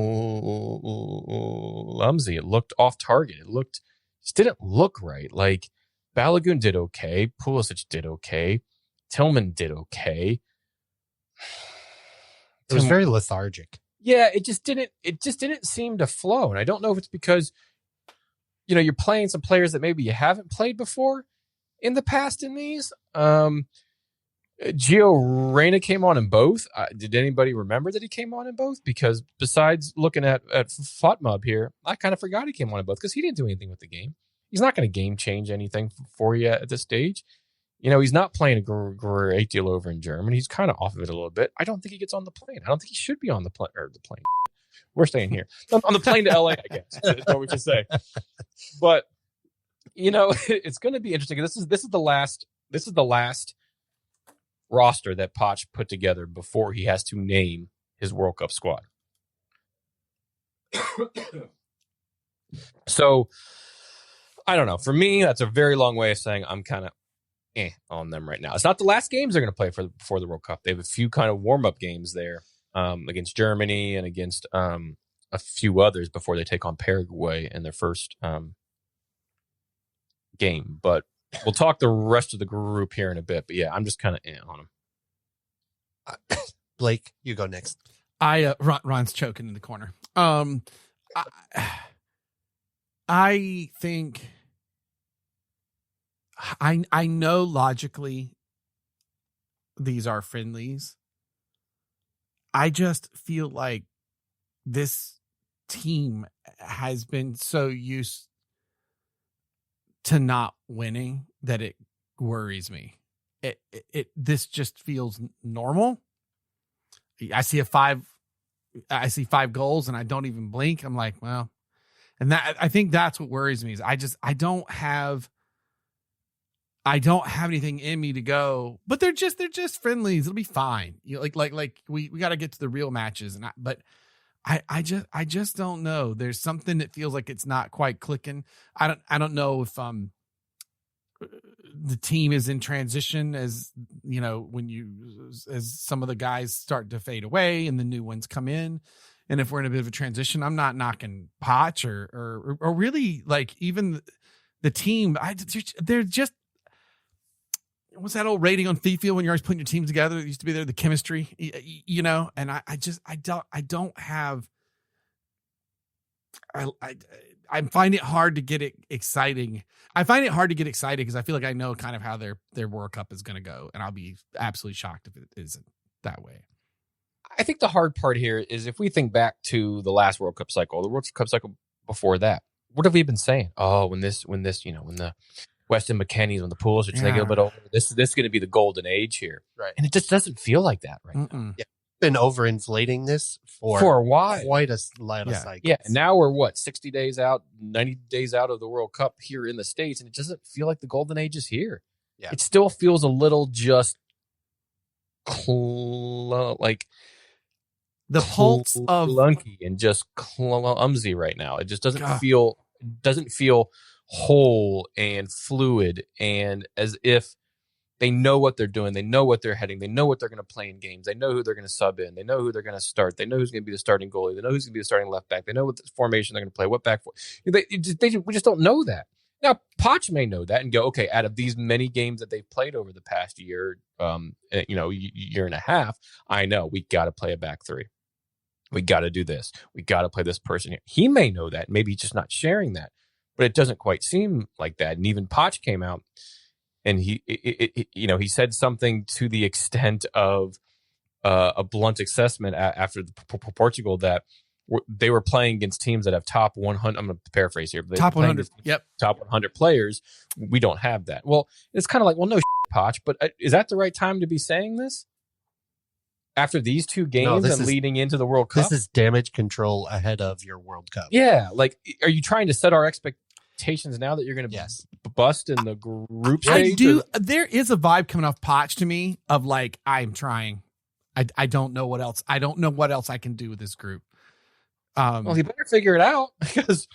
It looked off target. Just didn't look right. Like, Balogun did okay. Pulisic did okay. Tillman did okay. It was very lethargic. Yeah, it just didn't seem to flow. And I don't know if it's because, you're playing some players that maybe you haven't played before in the past in these. Gio Reyna came on in both. Did anybody remember that he came on in both? Because besides looking at FOTMUB here, I kind of forgot he came on in both because he didn't do anything with the game. He's not going to game change anything for you at this stage. He's not playing a great deal over in Germany. He's kind of off of it a little bit. I don't think he gets on the plane. I don't think he should be on the plane. We're staying here. On the plane to LA, I guess, is what we should say. But, it's going to be interesting. This is the last roster that Poch put together before he has to name his World Cup squad. So, I don't know. For me, that's a very long way of saying I'm kind of on them right now. It's not the last games they're going to play before the World Cup. They have a few kind of warm-up games there against Germany and against a few others before they take on Paraguay in their first game. But we'll talk the rest of the group here in a bit. But yeah, I'm just kind of on them. Blake, you go next. Ron's choking in the corner. I think I know logically these are friendlies. I just feel like this team has been so used to not winning that it worries me. This just feels normal. I see 5 goals and I don't even blink. I'm like, well, and that, I think that's what worries me is I don't have anything in me to go, but they're just friendlies. It'll be fine. Like we got to get to the real matches. But I just don't know. There's something that feels like it's not quite clicking. I don't know if the team is in transition as as some of the guys start to fade away and the new ones come in. And if we're in a bit of a transition, I'm not knocking Poch or really like even the team. They're just, what's that old rating on FIFA when you're always putting your teams together? It used to be there, the chemistry, and I don't have, I find it hard to get it exciting. I find it hard to get excited because I feel like I know kind of how their World Cup is going to go. And I'll be absolutely shocked if it isn't that way. I think the hard part here is if we think back to the last World Cup cycle, the World Cup cycle before that, what have we been saying? Oh, when the Weston McKennies, when the Pulisic's, they get a little bit older, this is going to be the golden age here. Right. And it just doesn't feel like that right now. Yeah. Been overinflating this for a while. Quite a lot of cycles. Yeah. And now we're 60 days out, 90 days out of the World Cup here in the States, and it doesn't feel like the golden age is here. Yeah. It still feels a little just like the pulse of clunky and just clumsy right now. It just doesn't feel whole and fluid and as if they know what they're doing. They know what they're heading. They know what they're going to play in games. They know who they're going to sub in. They know who they're going to start. They know who's going to be the starting goalie. They know who's going to be the starting left back. They know what formation they're going to play, what back for. We just don't know that. Now, Poch may know that and go, okay, out of these many games that they've played over the past year, year and a half, I know we got to play a back three. We got to do this. We got to play this person here. He may know that. Maybe he's just not sharing that, but it doesn't quite seem like that. And even Poch came out and he said something to the extent of a blunt assessment after the Portugal that they were playing against teams that have top 100. I'm going to paraphrase here. But top 100. Yep. Top 100 players. We don't have that. Well, it's kind of like, well, no, Poch, but is that the right time to be saying this? After these two games leading into the World Cup? This is damage control ahead of your World Cup. Yeah. Like, are you trying to set our expectations now that you're going to bust in the group stage? There is a vibe coming off Poch to me of like, I'm trying. I don't know what else. I don't know what else I can do with this group. Well, you better figure it out because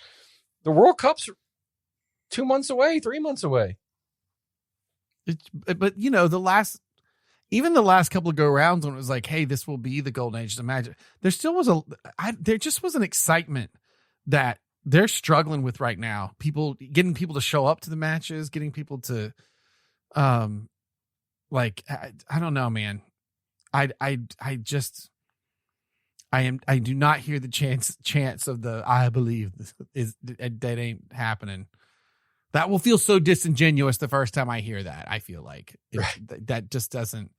the World Cup's 2 months away, 3 months away. But the last couple of go rounds when it was like, hey, this will be the golden age. Imagine there still was there just was an excitement that they're struggling with right now. Getting people to show up to the matches, getting people to, I don't know, man. I do not hear the chance of the I believe that ain't happening. That will feel so disingenuous the first time I hear that. I feel like that just doesn't.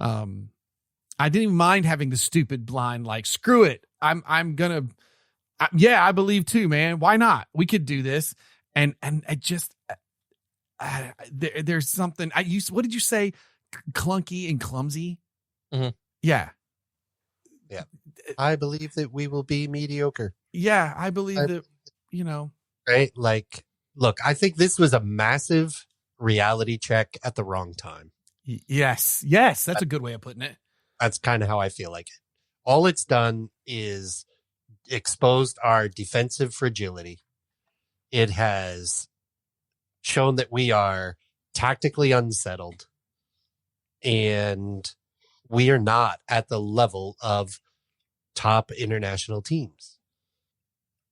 I didn't even mind having the stupid blind, like, screw it. I'm gonna, I believe too, man. Why not? We could do this. And I just, there's something what did you say? Clunky and clumsy. Mm-hmm. Yeah. I believe that we will be mediocre. Yeah. I believe that, right. Like, look, I think this was a massive reality check at the wrong time. Yes. That's a good way of putting it. That's kind of how I feel like it. All it's done is exposed our defensive fragility. It has shown that we are tactically unsettled, and we are not at the level of top international teams.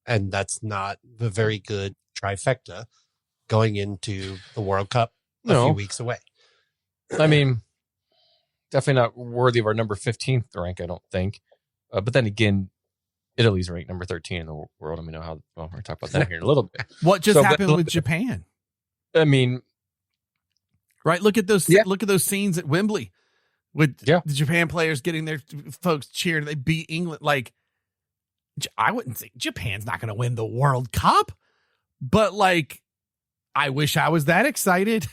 And that's not a very good trifecta going into the World Cup a few weeks away. I mean, definitely not worthy of our number 15th rank, I don't think. But then again, Italy's ranked number 13 in the world. I mean, we're going to talk about that here in a little bit. What just happened with Japan? I mean, right. Look at those scenes at Wembley with the Japan players getting their folks cheering. They beat England. Like, I wouldn't say Japan's not going to win the World Cup, but like, I wish I was that excited.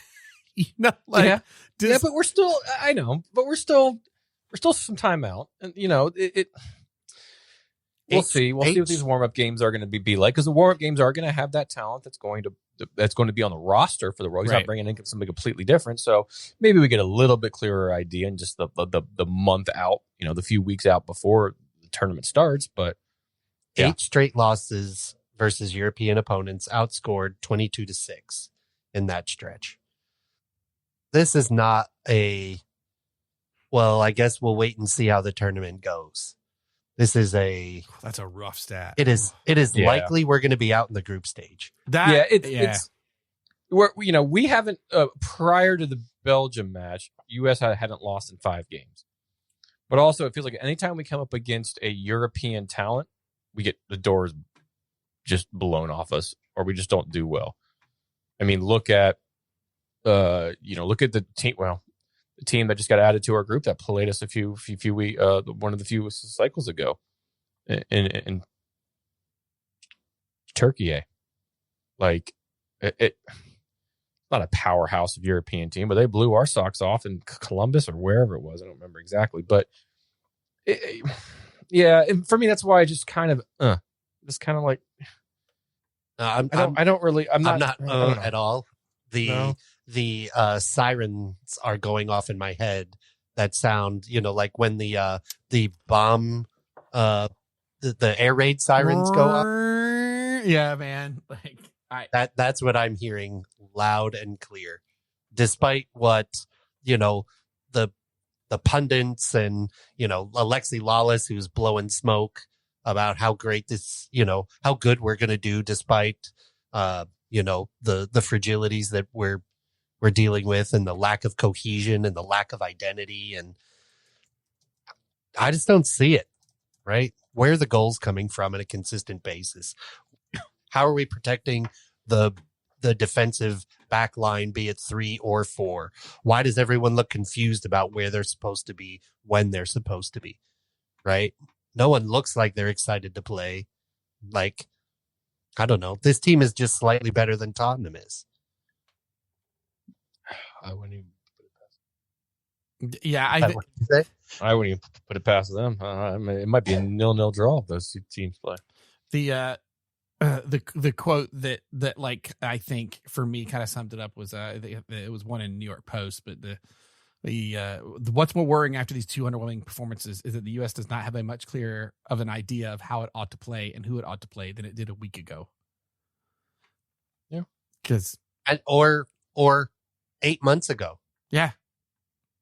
But we're still, I know, but we're still some time out, and we'll see what these warm-up games are going to be like, because the warm-up games are going to have that talent that's going to be on the roster for the World. He's not bringing in something completely different, so maybe we get a little bit clearer idea in just the month out, the few weeks out before the tournament starts. But 8 straight losses versus European opponents, outscored 22-6 in that stretch. This is not I guess we'll wait and see how the tournament goes. This is that's a rough stat. It is likely we're going to be out in the group stage. It's we haven't prior to the Belgium match, US hadn't lost in 5 games. But also it feels like anytime we come up against a European talent, we get the doors just blown off us, or we just don't do well. I mean, look at the team. Well, the team that just got added to our group that played us a few one of the few cycles ago in Turkey. Like, it not a powerhouse of European team, but they blew our socks off in Columbus or wherever it was. I don't remember exactly, but and for me, that's why I just kind of like. I'm not at all. The sirens are going off in my head that sound, like when the bomb, the air raid sirens go up. Yeah, man. Like that's what I'm hearing loud and clear, despite what, the pundits and, Alexi Lawless, who's blowing smoke about how great this, how good we're going to do despite, the fragilities that we're dealing with, and the lack of cohesion and the lack of identity. And I just don't see it, right? Where are the goals coming from on a consistent basis? How are we protecting the defensive back line, be it 3 or 4? Why does everyone look confused about where they're supposed to be when they're supposed to be, right? No one looks like they're excited to play. Like, I don't know. This team is just slightly better than Tottenham is. I wouldn't even put it past. Yeah, I wouldn't even put it past them. It might be a 0-0 draw if those two teams play. The quote that like I think for me kind of summed it up was it was one in New York Post, but the what's more worrying after these 2 underwhelming performances is that the U.S. does not have a much clearer of an idea of how it ought to play and who it ought to play than it did a week ago. Yeah, or 8 months ago. Yeah,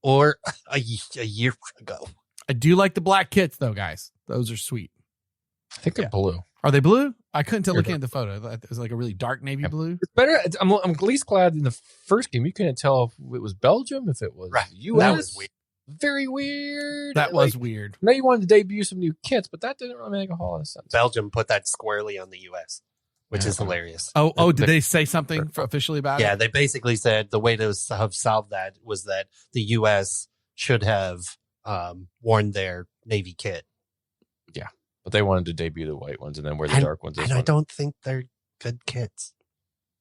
or a year ago. I do like the black kits though, guys. Those are sweet. I think they're blue. Are they blue? I couldn't tell looking at the photo. It was like a really dark navy blue. It's better. I'm at least glad in the first game you couldn't tell if it was Belgium, if it was US. That was weird. Very weird. That was weird. I know you wanted to debut some new kits, but that didn't really make a whole lot of sense. Belgium put that squarely on the US, which is hilarious. Oh, did they say something officially about it? Yeah, they basically said the way to have solved that was that the US should have worn their navy kit. Yeah, but they wanted to debut the white ones and then wear the dark ones. And I don't think they're good kits.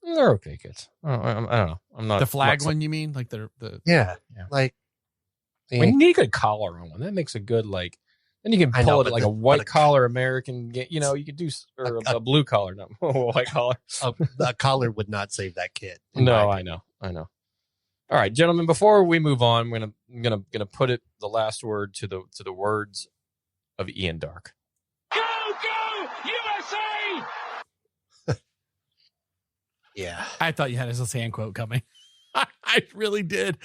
They're okay kits. I don't know. I'm not the flag one. You mean like the yeah. Like when you need a good collar on one, that makes a good like. Then you can pull it like a white collar American. You know, you could do or a blue collar, not a white collar. A collar would not save that kit. No, I know. All right, gentlemen. Before we move on, I'm gonna put it the last word to the words of Ian Dark. Go USA! Yeah, I thought you had a Sand quote coming. I really did.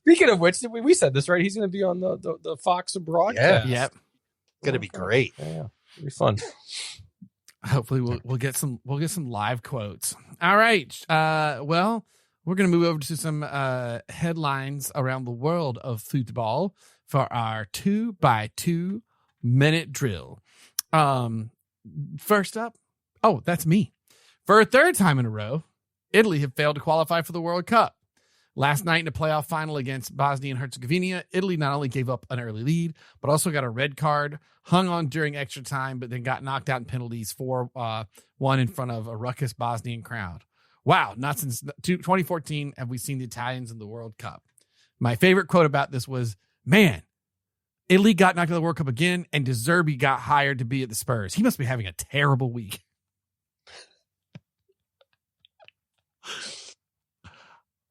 Speaking of which, we said this right. He's going to be on the Fox broadcast. Yep. It's going to be great. Yeah, it'll be fun. Hopefully, we'll get some live quotes. All right. Well, we're going to move over to some headlines around the world of football for our 2x2 minute drill. First up, that's me. For a third time in a row, Italy have failed to qualify for the World Cup. Last night in a playoff final against Bosnia and Herzegovina, Italy not only gave up an early lead, but also got a red card, hung on during extra time, but then got knocked out in penalties 4-1 in front of a ruckus Bosnian crowd. Wow, not since 2014 have we seen the Italians in the World Cup. My favorite quote about this was, man, Italy got knocked out of the World Cup again, and De Zerbi got hired to be at the Spurs. He must be having a terrible week.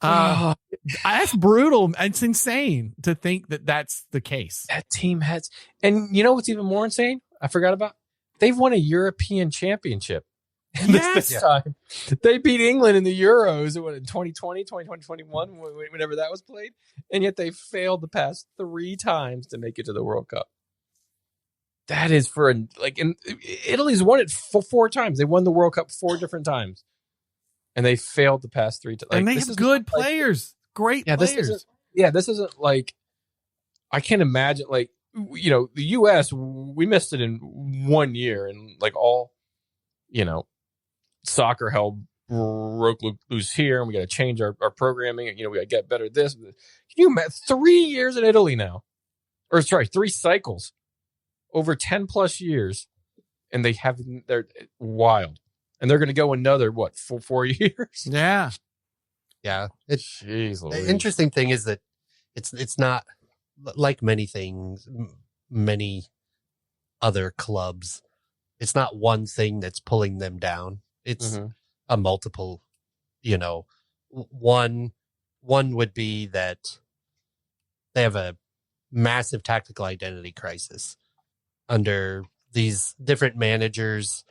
That's brutal. It's insane to think that that's the case. That team has, and you know what's even more insane? I forgot about. They've won a European championship. Yes. This time. They beat England in the Euros in 2020, 2021, whenever that was played. And yet they failed the past 3 times to make it to the World Cup. That is and Italy's won it 4 times. They won the World Cup 4 different times. And they failed the past 3 times. And they have good players. Great players. This isn't like, I can't imagine, like, you know, the U.S., we missed it in 1 year. And like all, you know, soccer hell broke loose here. And we got to change our programming. And, you know, we got to get better at this. Can you imagine 3 years in Italy now? Or sorry, 3 cycles over 10 plus years. And they're wild. And they're going to go another, 4 years? Yeah. Yeah. Jeez, the interesting thing is that it's not like many things, many other clubs. It's not one thing that's pulling them down. It's a multiple, you know, one would be that they have a massive tactical identity crisis under these different managers.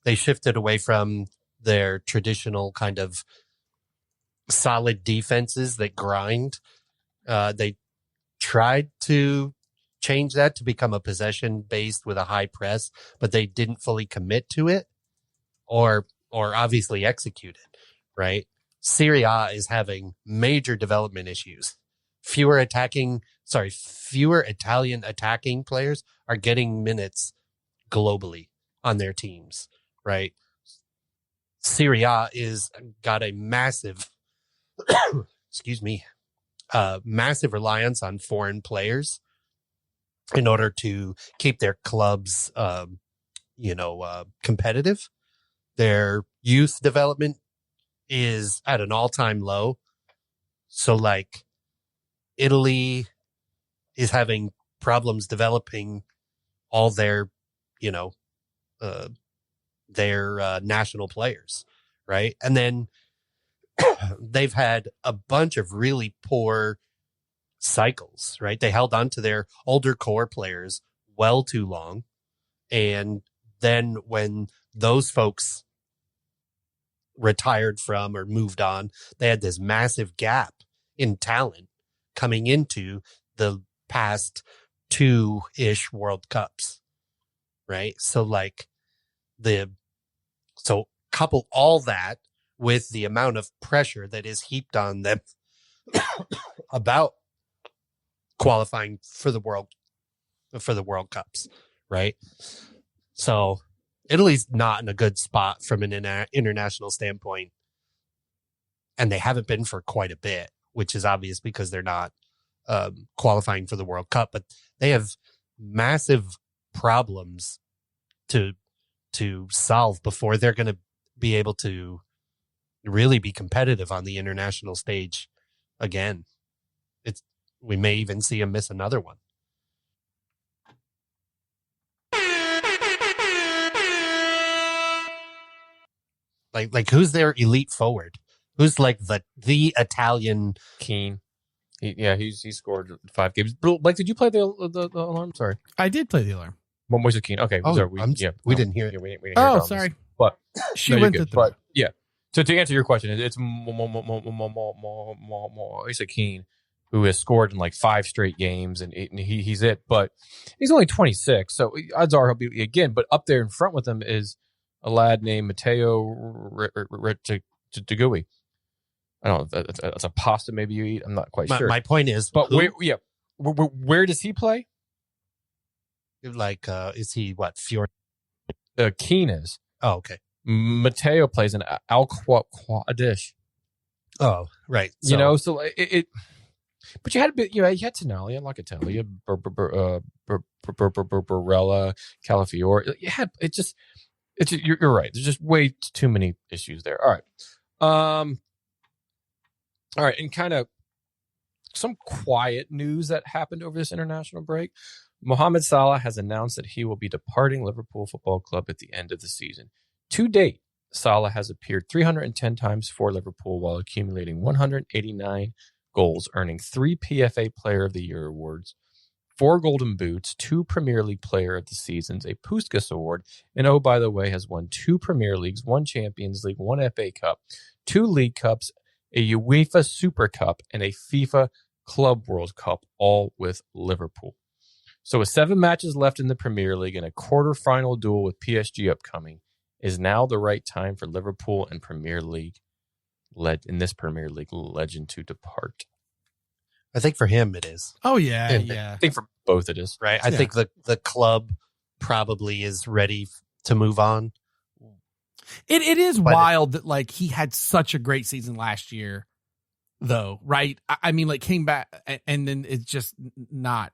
They shifted away from their traditional kind of solid defenses that grind. They tried to change that to become a possession based with a high press, but they didn't fully commit to it or obviously execute it, right? Serie A is having major development issues. Fewer Italian attacking players are getting minutes globally on their teams. Right. Serie A is got a massive, massive reliance on foreign players in order to keep their clubs, competitive. Their youth development is at an all-time low. So like Italy is having problems developing all their, their national players, right? And then they've had a bunch of really poor cycles, right? They held on to their older core players well too long. And then when those folks retired from or moved on, they had this massive gap in talent coming into the past 2-ish World Cups, right? So couple all that with the amount of pressure that is heaped on them about qualifying for the World Cups, right? So Italy's not in a good spot from an international standpoint, and they haven't been for quite a bit, which is obvious because they're not qualifying for the World Cup, but they have massive problems to solve before they're going to be able to really be competitive on the international stage again. We may even see them miss another one. Like who's their elite forward? Who's like the Italian Keane? He scored 5 games. Blake, did you play the alarm? Sorry, I did play the alarm. When was it Keane? Okay, Oh, sorry, we didn't hear it. We didn't hear Oh, it sorry. But She no, went you're to good. But yeah. So to answer your question, it's Moise Keane, who has scored in like 5 straight games, and he's it. But he's only 26, so odds are he'll be again. But up there in front with him is a lad named Matteo Tagui. I don't know if that's a pasta maybe you eat. I'm not quite sure. My point is, but where does he play? Like, is he what? Keane is. Oh, okay. Matteo plays in Al-Quadish. Oh, right. So, so it. But you had a bit. You had Tonali and Locatelli, Barella, Calafiore. You had it. Just it's. You're right. There's just way too many issues there. All right. All right, and kind of some quiet news that happened over this international break. Mohamed Salah has announced that he will be departing Liverpool Football Club at the end of the season. To date, Salah has appeared 310 times for Liverpool while accumulating 189 goals, earning 3 PFA Player of the Year awards, 4 Golden Boots, 2 Premier League Player of the Seasons, a Puskas Award, and oh, by the way, has won 2 Premier Leagues, 1 Champions League, 1 FA Cup, 2 League Cups, a UEFA Super Cup, and a FIFA Club World Cup, all with Liverpool. So with 7 matches left in the Premier League and a quarter-final duel with PSG upcoming, is now the right time for Liverpool and Premier League legend to depart. I think for him it is. Oh yeah, and yeah. I think for both it is. Right. I think the club probably is ready to move on. It is wild that like he had such a great season last year, though, right? I mean, like came back and then it's just not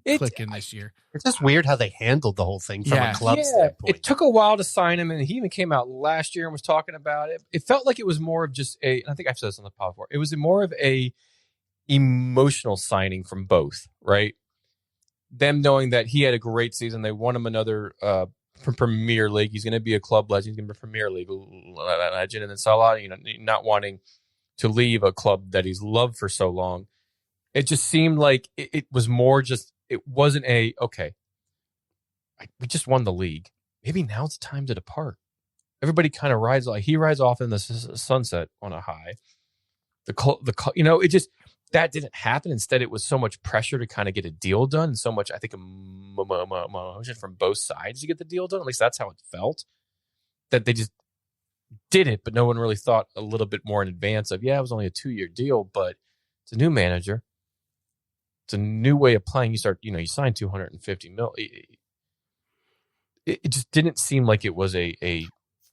clicking this year. It's just weird how they handled the whole thing from a club standpoint. It took a while to sign him, and he even came out last year and was talking about it. It felt like it was more of just I think I've said this on the pod before, it was more of a emotional signing from both, right? Them knowing that he had a great season, they won him another Premier League. He's going to be a club legend. He's going to be a Premier League legend. And then Salah, not wanting to leave a club that he's loved for so long. It just seemed like it was more just, it wasn't okay, we just won the league. Maybe now's the time to depart. Everybody kind of he rides off in the sunset on a high. It just, that didn't happen. Instead, it was so much pressure to kind of get a deal done, and so much, I think, emotion from both sides to get the deal done. At least that's how it felt. That they just did it, but no one really thought a little bit more in advance of, it was only a 2-year deal, but it's a new manager. It's a new way of playing. You start, you sign 250 mil. It just didn't seem like it was a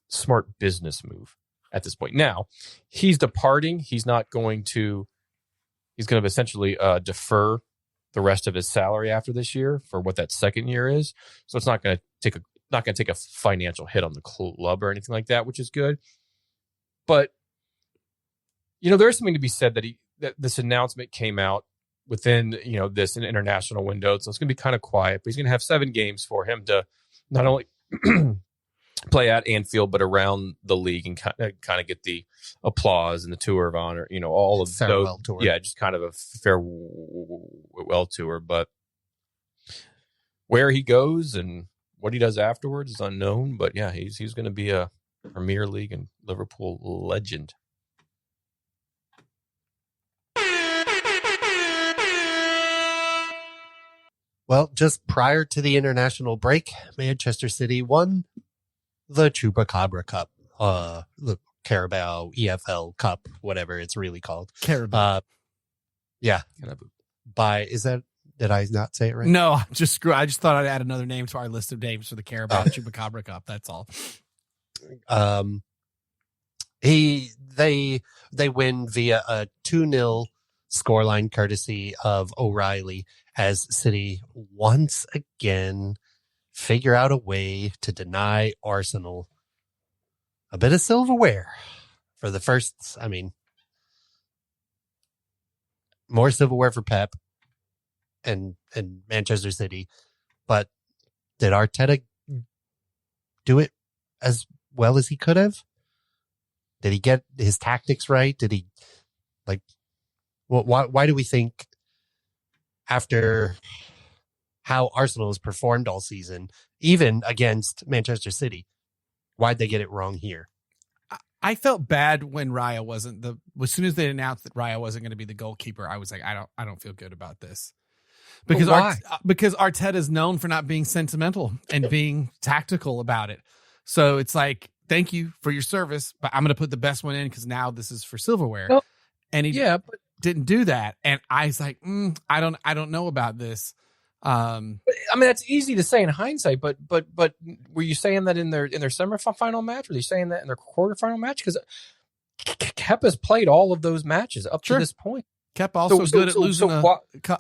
smart business move at this point. Now, he's departing. He's going to essentially defer the rest of his salary after this year for what that second year is. So it's not going to take a financial hit on the club or anything like that, which is good. But there's something to be said that this announcement came out within this international window, so it's going to be kind of quiet. But he's going to have 7 games for him to not only play at Anfield, but around the league and kind of get the applause and the tour of honor, all of farewell tour. Yeah, just kind of a farewell tour. But where he goes and what he does afterwards is unknown. But yeah, he's going to be a Premier League and Liverpool legend. Well, just prior to the international break, Manchester City won the Chupacabra Cup, the Carabao EFL Cup, whatever it's really called. Carabao. Yeah. Did I not say it right? No, I just thought I'd add another name to our list of names for the Carabao Chupacabra Cup. That's all. They win via a 2-0 scoreline courtesy of O'Reilly as City once again figure out a way to deny Arsenal a bit of silverware for the first, more silverware for Pep and Manchester City. But did Arteta do it as well as he could have? Did he get his tactics right? Did he, why do we think after how Arsenal has performed all season, even against Manchester City, why'd they get it wrong here? I felt bad when Raya wasn't as soon as they announced that Raya wasn't going to be the goalkeeper, I was like, I don't feel good about this. Because because Arteta is known for not being sentimental and being tactical about it. So it's like, thank you for your service, but I'm going to put the best one in because now this is for silverware. Well, and he didn't do that. And I was like, I don't know about this. That's easy to say in hindsight, but were you saying that in their semifinal match? Were you saying that in their quarterfinal match? Because Kepa's played all of those matches up to this point. Kepa also good at losing a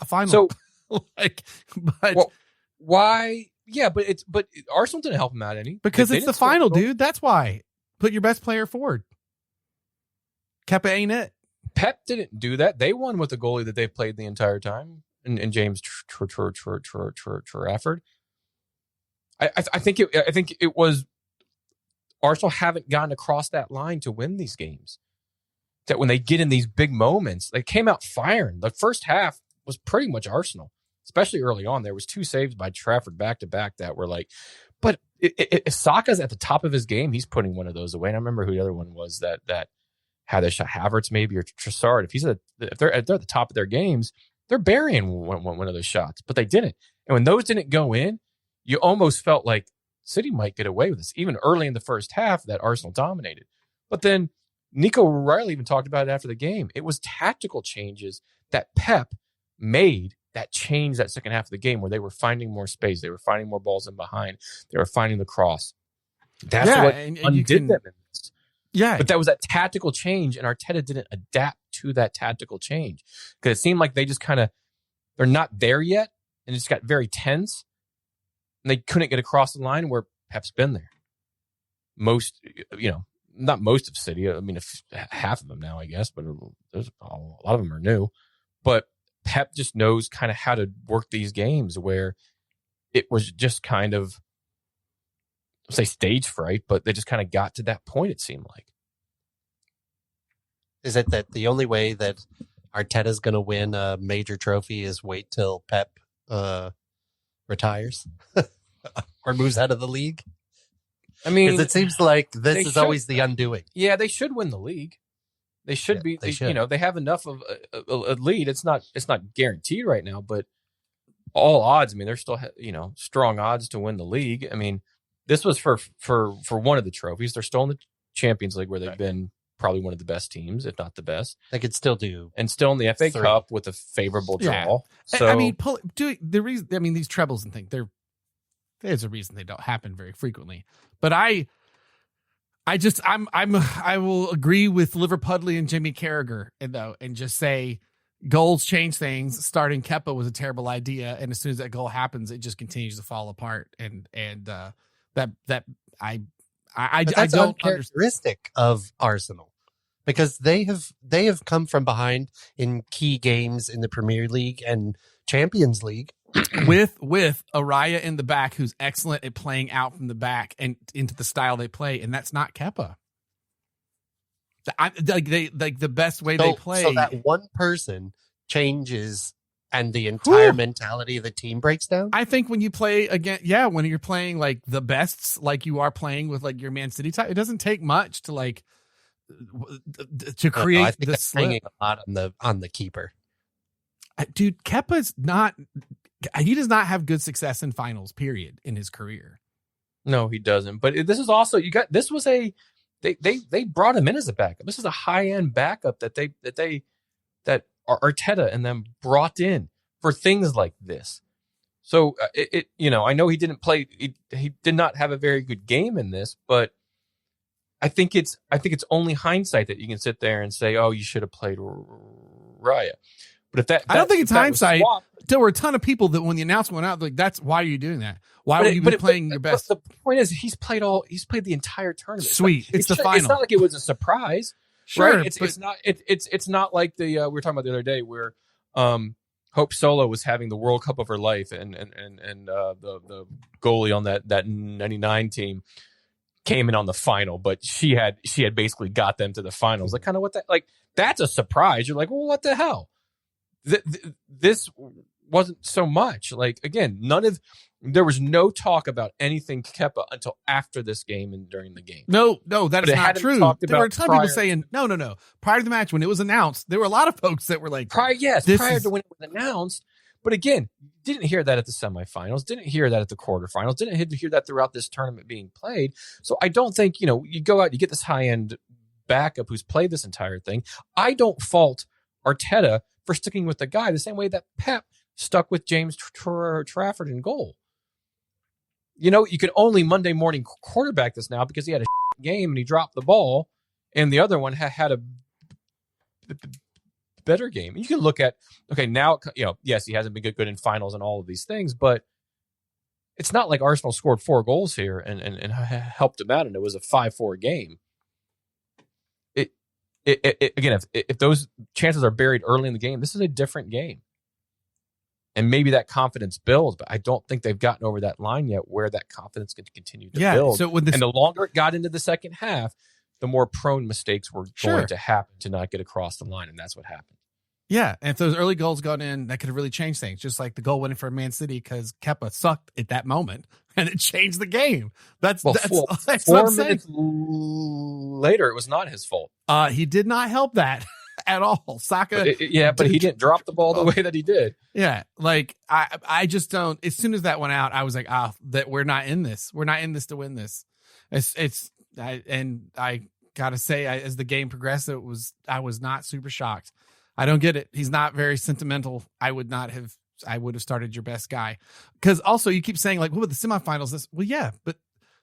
final. So, but why? Yeah, but Arsenal didn't help him out any because it's the final, dude. That's why. Put your best player forward. Kepa ain't it. Pep didn't do that. They won with the goalie that they played the entire time. And James Trafford. I think it was Arsenal haven't gotten across that line to win these games. That when they get in these big moments, they came out firing. The first half was pretty much Arsenal, especially early on. There was 2 saves by Trafford back to back that were like, but if Saka's at the top of his game, he's putting one of those away. And I remember who the other one was that had a shot, Havertz maybe, or Trossard. If they're at the top of their games, they're burying one of those shots, but they didn't. And when those didn't go in, you almost felt like City might get away with this, even early in the first half that Arsenal dominated. But then Nico O'Reilly even talked about it after the game. It was tactical changes that Pep made that changed that second half of the game where they were finding more space. They were finding more balls in behind. They were finding the cross. That's what undid them in this. Yeah. But that was that tactical change, and Arteta didn't adapt to that tactical change because it seemed like they just they're not there yet, and it just got very tense, and they couldn't get across the line where Pep's been there. Not most of City. Half of them now, I guess, but there's a lot of them are new. But Pep just knows kind of how to work these games where it was just kind of, say stage fright, but they just kind of got to that point, it seemed like. Is it that the only way that Arteta's going to win a major trophy is wait till Pep retires or moves out of the league? It seems like this is always the undoing. Yeah, they should win the league. They should be. They should. They have enough of a lead. It's not guaranteed right now, but all odds. They're still strong odds to win the league. This was for one of the trophies. They're still in the Champions League where they've been probably one of the best teams, if not the best. They could still do, and still in the FA Cup with a favorable draw. So these trebles and things. There's a reason they don't happen very frequently. But I will agree with Liverpudley and Jimmy Carragher and just say goals change things. Starting Kepa was a terrible idea, and as soon as that goal happens, it just continues to fall apart. And I don't uncharacteristic of Arsenal because they have come from behind in key games in the Premier League and Champions League with Araya in the back, who's excellent at playing out from the back and into the style they play, and that's not Kepa. The best way they play. So that one person changes and the entire mentality of the team breaks down? I think when you play again, when you're playing like the bests, like you are playing with like your Man City type, it doesn't take much to create I think that's hanging a lot on the keeper. Dude, Kepa's not. He does not have good success in finals, period, in his career. No, he doesn't. But this is also they brought him in as a backup. This is a high end backup that Arteta and them brought in for things like this. So I know he didn't play. He did not have a very good game in this, but I think it's only hindsight that you can sit there and say, oh, you should have played Raya. But if that, I don't think it's hindsight. Swapped, there were a ton of people that when the announcement went out, like, that's why are you doing that? Why would you be playing your best? But the point is, he's played the entire tournament. Sweet, it's the final. It's not like it was a surprise. Sure, right? It's not like the we were talking about the other day where Hope Solo was having the World Cup of her life, and the goalie on that 99 team came in on the final, but she had basically got them to the finals. Like, kind of what that, like, that's a surprise. You're like, well, what the hell? This wasn't so much. Like, again, there was no talk about anything Kepa until after this game and during the game. No, that is not true. There were a ton of people saying, no. Prior to the match, when it was announced, there were a lot of folks that were like, prior to when it was announced. But again, didn't hear that at the semifinals, didn't hear that at the quarterfinals, didn't hear that throughout this tournament being played. So I don't think, you go out, you get this high-end backup who's played this entire thing. I don't fault Arteta for sticking with the guy the same way that Pep stuck with James Trafford in goal. You could only Monday morning quarterback this now because he had a game and he dropped the ball, and the other one had a better game. And you can look at, okay, now, yes, he hasn't been good in finals and all of these things, but it's not like Arsenal scored 4 goals here and helped him out, and it was a 5-4 game. Again, if those chances are buried early in the game, this is a different game. And maybe that confidence builds, but I don't think they've gotten over that line yet where that confidence can continue to build. So and the longer it got into the second half, the more prone mistakes were going to happen to not get across the line, and that's what happened. Yeah, and if those early goals got in, that could have really changed things. Just like the goal winning for Man City because Kepa sucked at that moment, and it changed the game. That's 4 minutes later, it was not his fault. He did not help that at all. Saka, but he didn't drop the ball the way that he did. Yeah, like I just don't. As soon as that went out, I was like, that we're not in this. We're not in this to win this. I gotta say, as the game progressed, I was not super shocked. I don't get it. He's not very sentimental. I would have started your best guy. Because also you keep saying, like, what about the semifinals? Well, yeah, but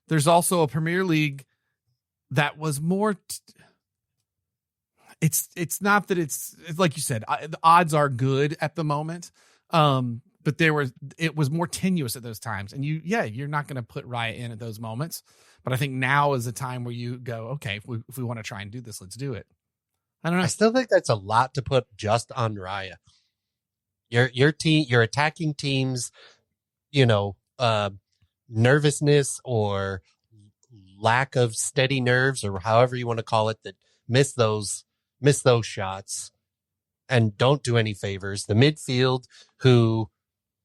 there's also a Premier League that was more. It's not that it's like you said, the odds are good at the moment. But it was more tenuous at those times. And you're not going to put Raya in at those moments. But I think now is a time where you go, okay, if we want to try and do this, let's do it. I don't know. I still think that's a lot to put just on Raya. Your team, your attacking teams, nervousness or lack of steady nerves, or however you want to call it, that miss those shots and don't do any favors. The midfield, who,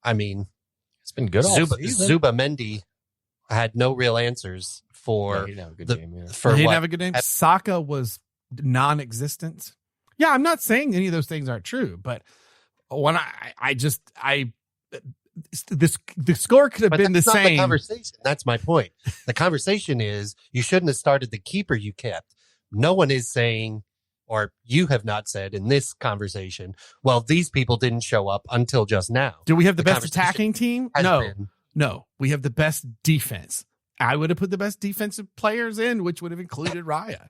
it's been good all season. Zubamendi had no real answers for he didn't have a good game. Yeah. He didn't have a good game. Saka was non-existent. Yeah, I'm not saying any of those things aren't true, but when the score could have been the same. The conversation. That's my point. The conversation is you shouldn't have started the keeper you kept. No one is saying, or you have not said in this conversation, well, these people didn't show up until just now. Do we have the best attacking team? No, we have the best defense. I would have put the best defensive players in, which would have included Raya.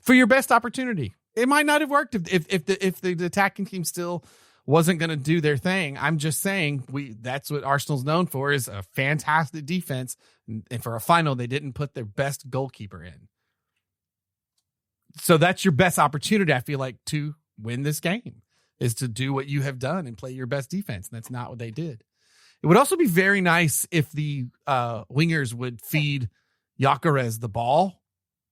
For your best opportunity. It might not have worked if the attacking team still wasn't going to do their thing. I'm just saying that's what Arsenal's known for, is a fantastic defense. And for a final, they didn't put their best goalkeeper in. So that's your best opportunity, I feel like, to win this game, is to do what you have done and play your best defense. And that's not what they did. It would also be very nice if the wingers would feed Gyökeres the ball.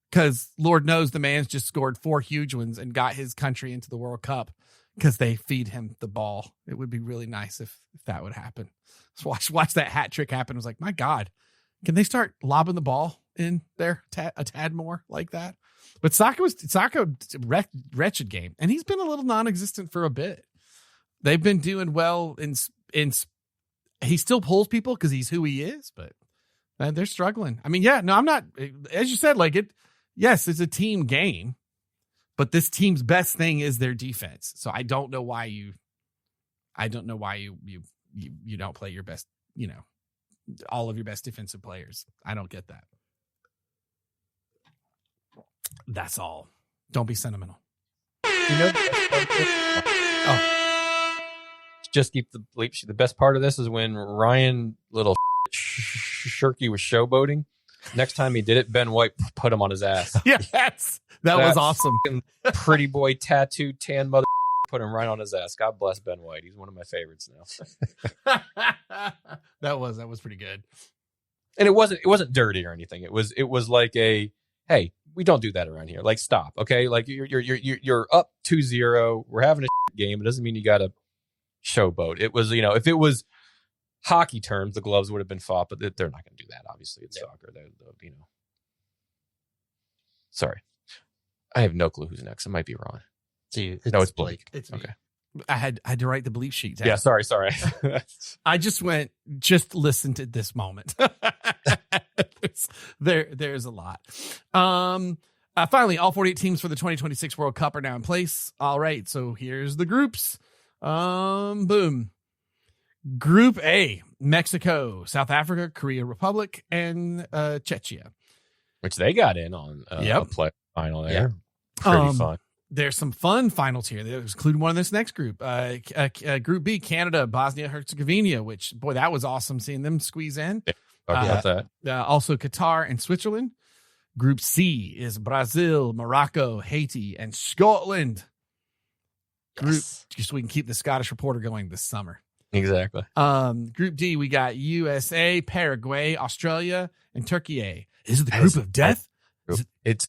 Because Lord knows the man's just scored 4 huge ones and got his country into the World Cup because they feed him the ball. It would be really nice if that would happen. Just watch that hat trick happen. I was like, my God, can they start lobbing the ball in there a tad more like that? But Saka wretched game, and he's been a little non-existent for a bit. They've been doing well in he still pulls people because he's who he is, but they're struggling. I'm not, as you said, like it. Yes, it's a team game, but this team's best thing is their defense. So I don't know why you don't play your best, all of your best defensive players. I don't get that. That's all. Don't be sentimental. Just keep the bleep sheet. The best part of this is when Ryan little Shirky was showboating. Next time he did it, Ben White put him on his ass. Yes, that was awesome. Pretty boy tattooed tan mother put him right on his ass. God bless Ben White. He's one of my favorites now. that was pretty good. And it wasn't dirty or anything. It was like a, hey, we don't do that around here. Like, stop, okay? Like you're up 2-0. We're having a game. It doesn't mean you got to showboat. It was, if it was hockey terms, the gloves would have been fought, but they're not going to do that. Obviously, it's soccer. They're. Sorry, I have no clue who's next. It might be Ron. It's Blake. It's okay. I had to write the bleep sheet down. Yeah, sorry. I just listen to this moment. there's a lot. Finally, all 48 teams for the 2026 World Cup are now in place. All right, so here's the groups. Boom. Group A: Mexico, South Africa, Korea Republic, and Czechia. Which they got in on a play final there. Yeah. Pretty fun. There's some fun finals here. There's including one in this next group. Group B: Canada, Bosnia Herzegovina, which, boy, that was awesome seeing them squeeze in. About that. Also Qatar and Switzerland. Group C is Brazil, Morocco, Haiti, and Scotland. Group, just so we can keep the Scottish reporter going this summer. Exactly. Group D, we got USA, Paraguay, Australia, and Turkey. Is it the group of death? It's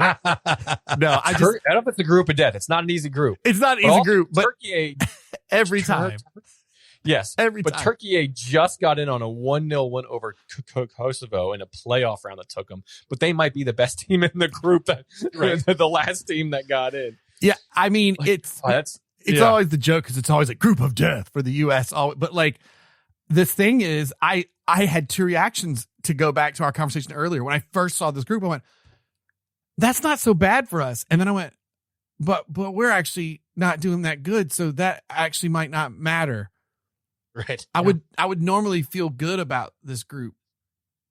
no, I don't know if it's a group of death. It's not an easy group. It's not an easy group, but Turkey every time. Yes, every time. But Turkey just got in on a 1-0 win over Kosovo in a playoff round that took them. But they might be the best team in the group. The last team that got in. Yeah, I mean, it's always the joke because it's always a group of death for the U.S. But like, the thing is, I had two reactions to go back to our conversation earlier. When I first saw this group, I went, that's not so bad for us. And then I went, but we're actually not doing that good. So that actually might not matter. Right. I would normally feel good about this group,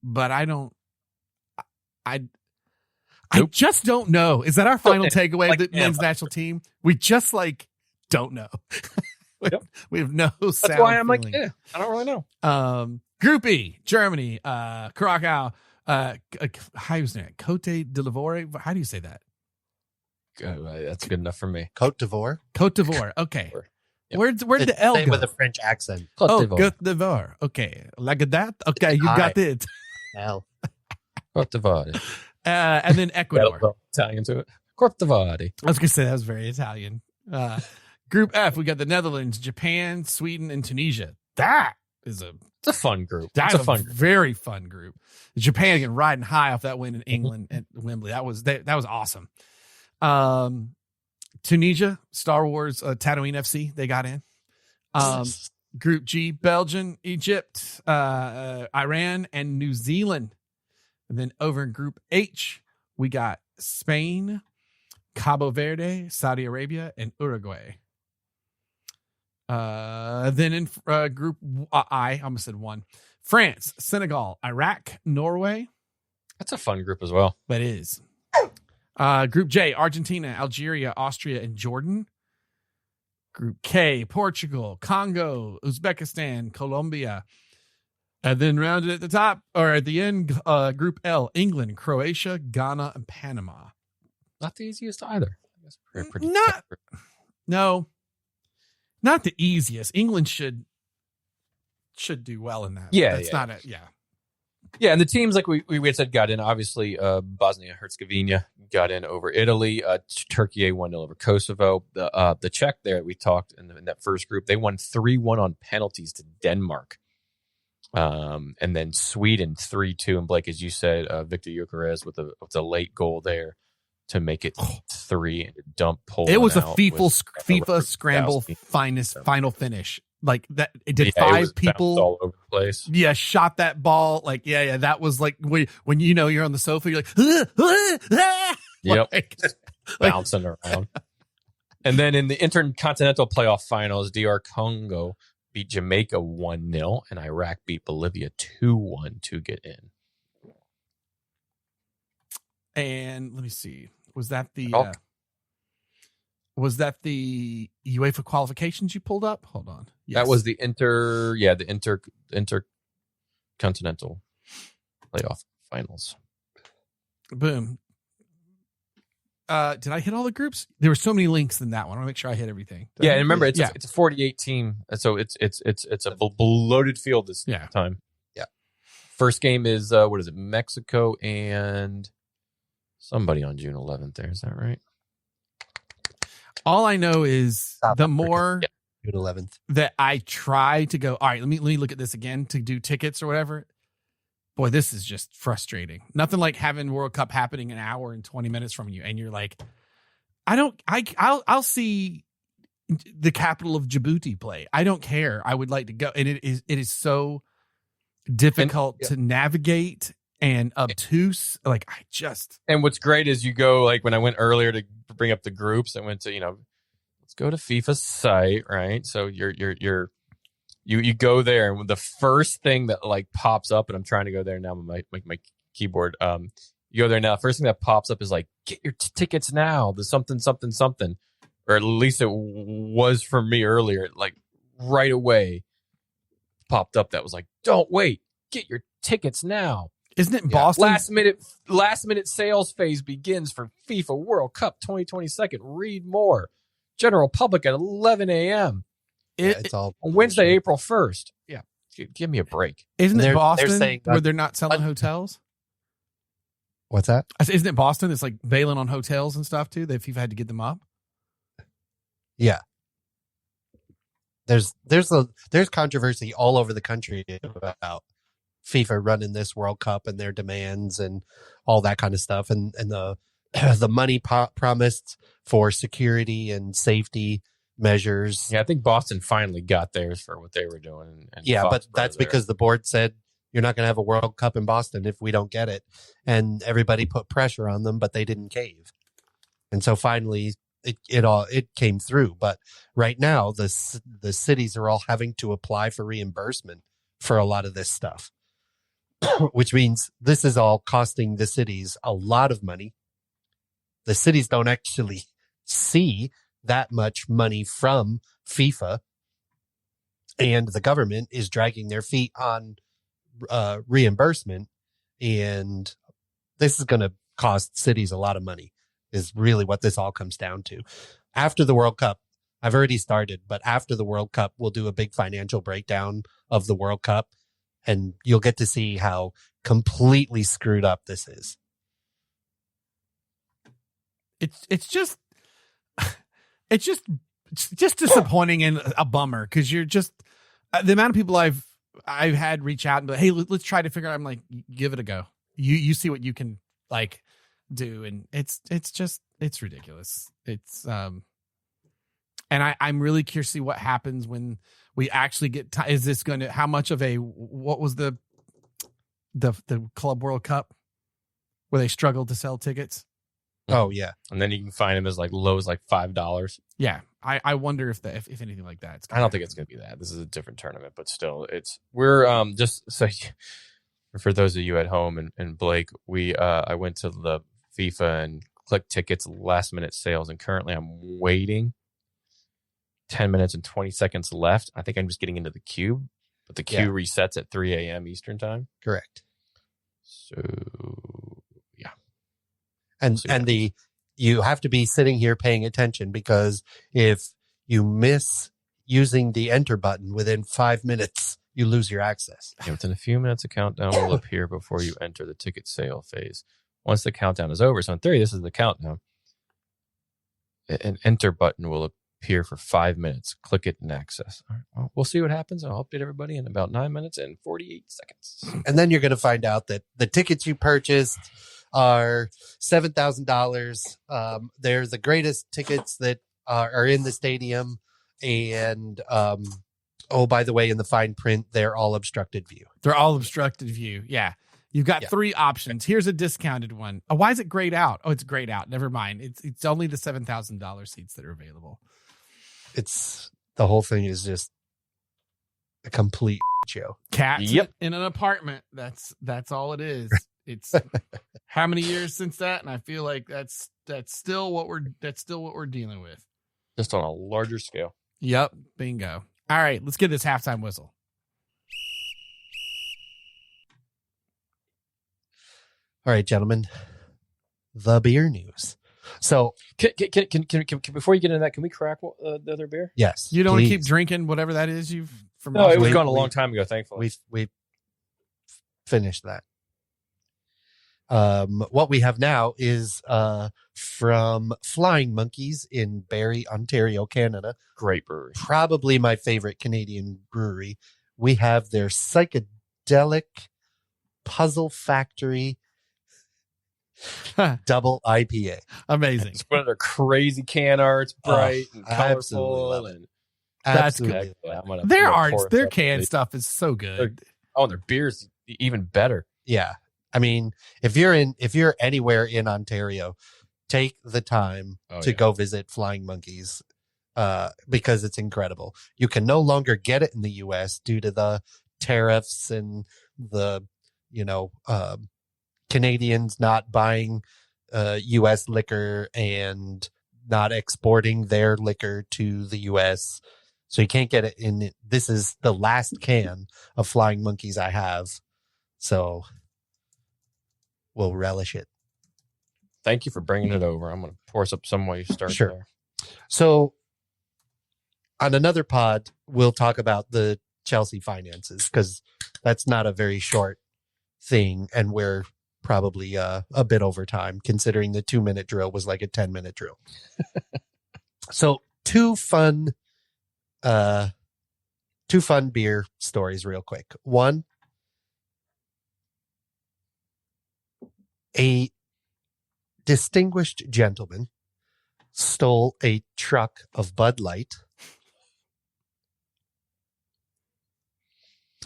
but I don't. I just don't know. Is that our final takeaway of the men's national team? We just don't know. We have no sound. That's why I'm feeling. I don't really know. Group E: Germany, Krakow, how you say it? Cote d'Ivoire. How do you say that? That's good enough for me. Cote d'Ivoire. Cote d'Ivoire. Okay. Yep. Where'd the L go? With a French accent. Cote d'Ivoire. Okay. Like that? Okay, you got it. L. Cote d'Ivoire. And then Ecuador. Italian to it. Cote d'Ivoire. I was going to say that was very Italian. Group F, we got the Netherlands, Japan, Sweden, and Tunisia. It's a fun group. That's a very fun group. Japan again riding high off that win in England at Wembley. That was awesome. Tunisia, Star Wars, Tatooine FC, they got in. Group G, Belgium, Egypt, Iran, and New Zealand. And then over in Group H, we got Spain, Cabo Verde, Saudi Arabia, and Uruguay. Then in Group I almost said one. France, Senegal, Iraq, Norway. That's a fun group as well. That is. Group J, Argentina, Algeria, Austria, and Jordan. Group K, Portugal, Congo, Uzbekistan, Colombia. And then rounded at the top, or at the end, Group L, England, Croatia, Ghana, and Panama. Not the easiest either. Not the easiest. England should do well in that. Yeah, that's not it. Yeah. Yeah, and the teams like we had said got in. Obviously, Bosnia Herzegovina got in over Italy. Turkey 1-0 over Kosovo. The Czech there we talked in that first group. They won 3-1 on penalties to Denmark. And then Sweden 3-2. And Blake, as you said, Victor Gyökeres with a late goal there to make it 3 and dump Poland. It was a FIFA scramble final finish. Like that, it did 5 people all over the place. Yeah, shot that ball. Like, yeah. That was like when you're on the sofa, you're like, yep, bouncing around. And then in the Intercontinental Playoff Finals, DR Congo beat Jamaica 1-0, and Iraq beat Bolivia 2-1 to get in. And let me see, was that the? Was that the UEFA qualifications you pulled up? Hold on. Yes. That was the intercontinental playoff finals. Boom. Did I hit all the groups? There were so many links in that one. I want to make sure I hit everything. And remember, it's a 48 team, so it's a bloated field this time. Yeah. First game is Mexico and somebody on June 11th. There, is that right? All I know is South the Africa. more June 11th. that I try to go, all right, let me look at this again to do tickets or whatever. Boy, this is just frustrating. Nothing like having World Cup happening an hour and 20 minutes from you. And you're like, I'll see the capital of Djibouti play. I don't care. I would like to go. And it is so difficult to navigate and obtuse. Like And what's great is you go, like when I went earlier to bring up the groups, I went to, let's go to FIFA's site, right? So you go there, and the first thing that like pops up, and I'm trying to go there now with my keyboard. You go there now. First thing that pops up is like, get your tickets now. The something, or at least it was for me earlier. Like right away popped up. That was like, don't wait, get your tickets now. Isn't it Boston? Last minute sales phase begins for FIFA World Cup 2022. Read more. General public at 11 a.m. It's all on Wednesday, April 1st. Yeah. Give me a break. Isn't it Boston they're saying where they're not selling hotels? What's that? Isn't it Boston? It's like bailing on hotels and stuff too. That FIFA had to get them up. Yeah. There's controversy all over the country about FIFA running this World Cup and their demands and all that kind of stuff, and the money promised for security and safety measures. Yeah, I think Boston finally got theirs for what they were doing. And but that's because the board said you're not going to have a World Cup in Boston if we don't get it, and everybody put pressure on them, but they didn't cave, and so finally it came through. But right now the cities are all having to apply for reimbursement for a lot of this stuff, which means this is all costing the cities a lot of money. The cities don't actually see that much money from FIFA, and the government is dragging their feet on reimbursement, and this is going to cost cities a lot of money, is really what this all comes down to. After the World Cup, I've already started, but after the World Cup, we'll do a big financial breakdown of the World Cup, and you'll get to see how completely screwed up this is. It's just disappointing and a bummer, because you're just the amount of people I've had reach out and be like, hey, let's try to figure out. I'm like, give it a go. You see what you can like do, and it's ridiculous. It's and I'm really curious to see what happens when we actually get. Is this going to? How much of a what was the Club World Cup where they struggled to sell tickets? Oh yeah, and then you can find them as like low as like $5. Yeah, I wonder if anything like that. I don't think it's going to be that. This is a different tournament, but still, we're just so for those of you at home and Blake, I went to the FIFA and clicked tickets last minute sales, and currently I'm waiting 10 minutes and 20 seconds left. I think I'm just getting into the queue, but the queue resets at 3 a.m. Eastern time. Correct. So. And you have to be sitting here paying attention, because if you miss using the enter button within 5 minutes, you lose your access. Yeah, within a few minutes, a countdown will appear before you enter the ticket sale phase. Once the countdown is over, so in theory, this is the countdown. An enter button will appear for 5 minutes. Click it and access. All right, well, we'll see what happens. I'll update everybody in about 9 minutes and 48 seconds. And then you're going to find out that the tickets you purchased are $7,000. They're the greatest tickets that are in the stadium. And, by the way, in the fine print, they're all obstructed view. They're all obstructed view. Yeah. You've got three options. Here's a discounted one. Oh, why is it grayed out? Oh, it's grayed out. Never mind. It's only the $7,000 seats that are available. The whole thing is just a complete show. Cats in an apartment. That's all it is. It's how many years since that, and I feel like that's still what we're dealing with. Just on a larger scale. Yep. Bingo. All right, let's get this halftime whistle. All right, gentlemen, the beer news. So, Can before you get into that, can we crack the other beer? yes, You don't want to please. keep drinking whatever that is you've from. No, it was We- gone a we- long time ago. Thankfully, We've finished that. What we have now is from Flying Monkeys in Barrie, Ontario, Canada. great brewery. Probably my favorite Canadian brewery. We have their psychedelic Puzzle Factory double IPA. Amazing. It's one of their crazy can arts, bright and absolutely colorful, love it. and That's Absolutely. yeah, Their I'm gonna arts, pour their some. canned stuff is so good. Oh, and their beer's even better. Yeah. I mean, if you're anywhere in Ontario, take the time to go visit Flying Monkeys, because it's incredible. You can no longer get it in the US due to the tariffs and the, Canadians not buying, US liquor and not exporting their liquor to the US. So you can't get it in. This is the last can of Flying Monkeys I have. So we'll relish it. Thank you for bringing it over. I'm going to pour up some while you start Sure. there. So on another pod, we'll talk about the Chelsea finances because that's not a very short thing. And we're probably a bit over time considering the 2-minute drill was like a 10-minute drill. So two fun beer stories real quick. One, a distinguished gentleman stole a truck of Bud Light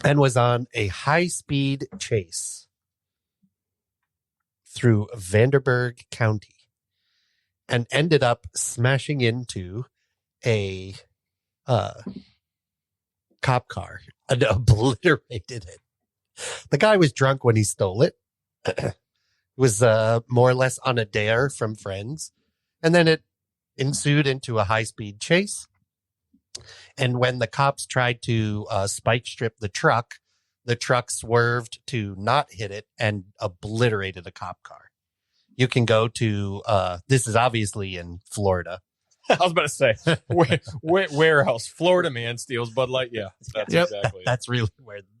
and was on a high-speed chase through Vanderburgh County and ended up smashing into a cop car and obliterated it. The guy was drunk when he stole it. Was more or less on a dare from friends. And then it ensued into a high-speed chase. And when the cops tried to spike strip the truck swerved to not hit it and obliterated a cop car. You can go to, this is obviously in Florida. I was about to say, where else? Florida man steals Bud Light. Yeah, that's exactly it. That's really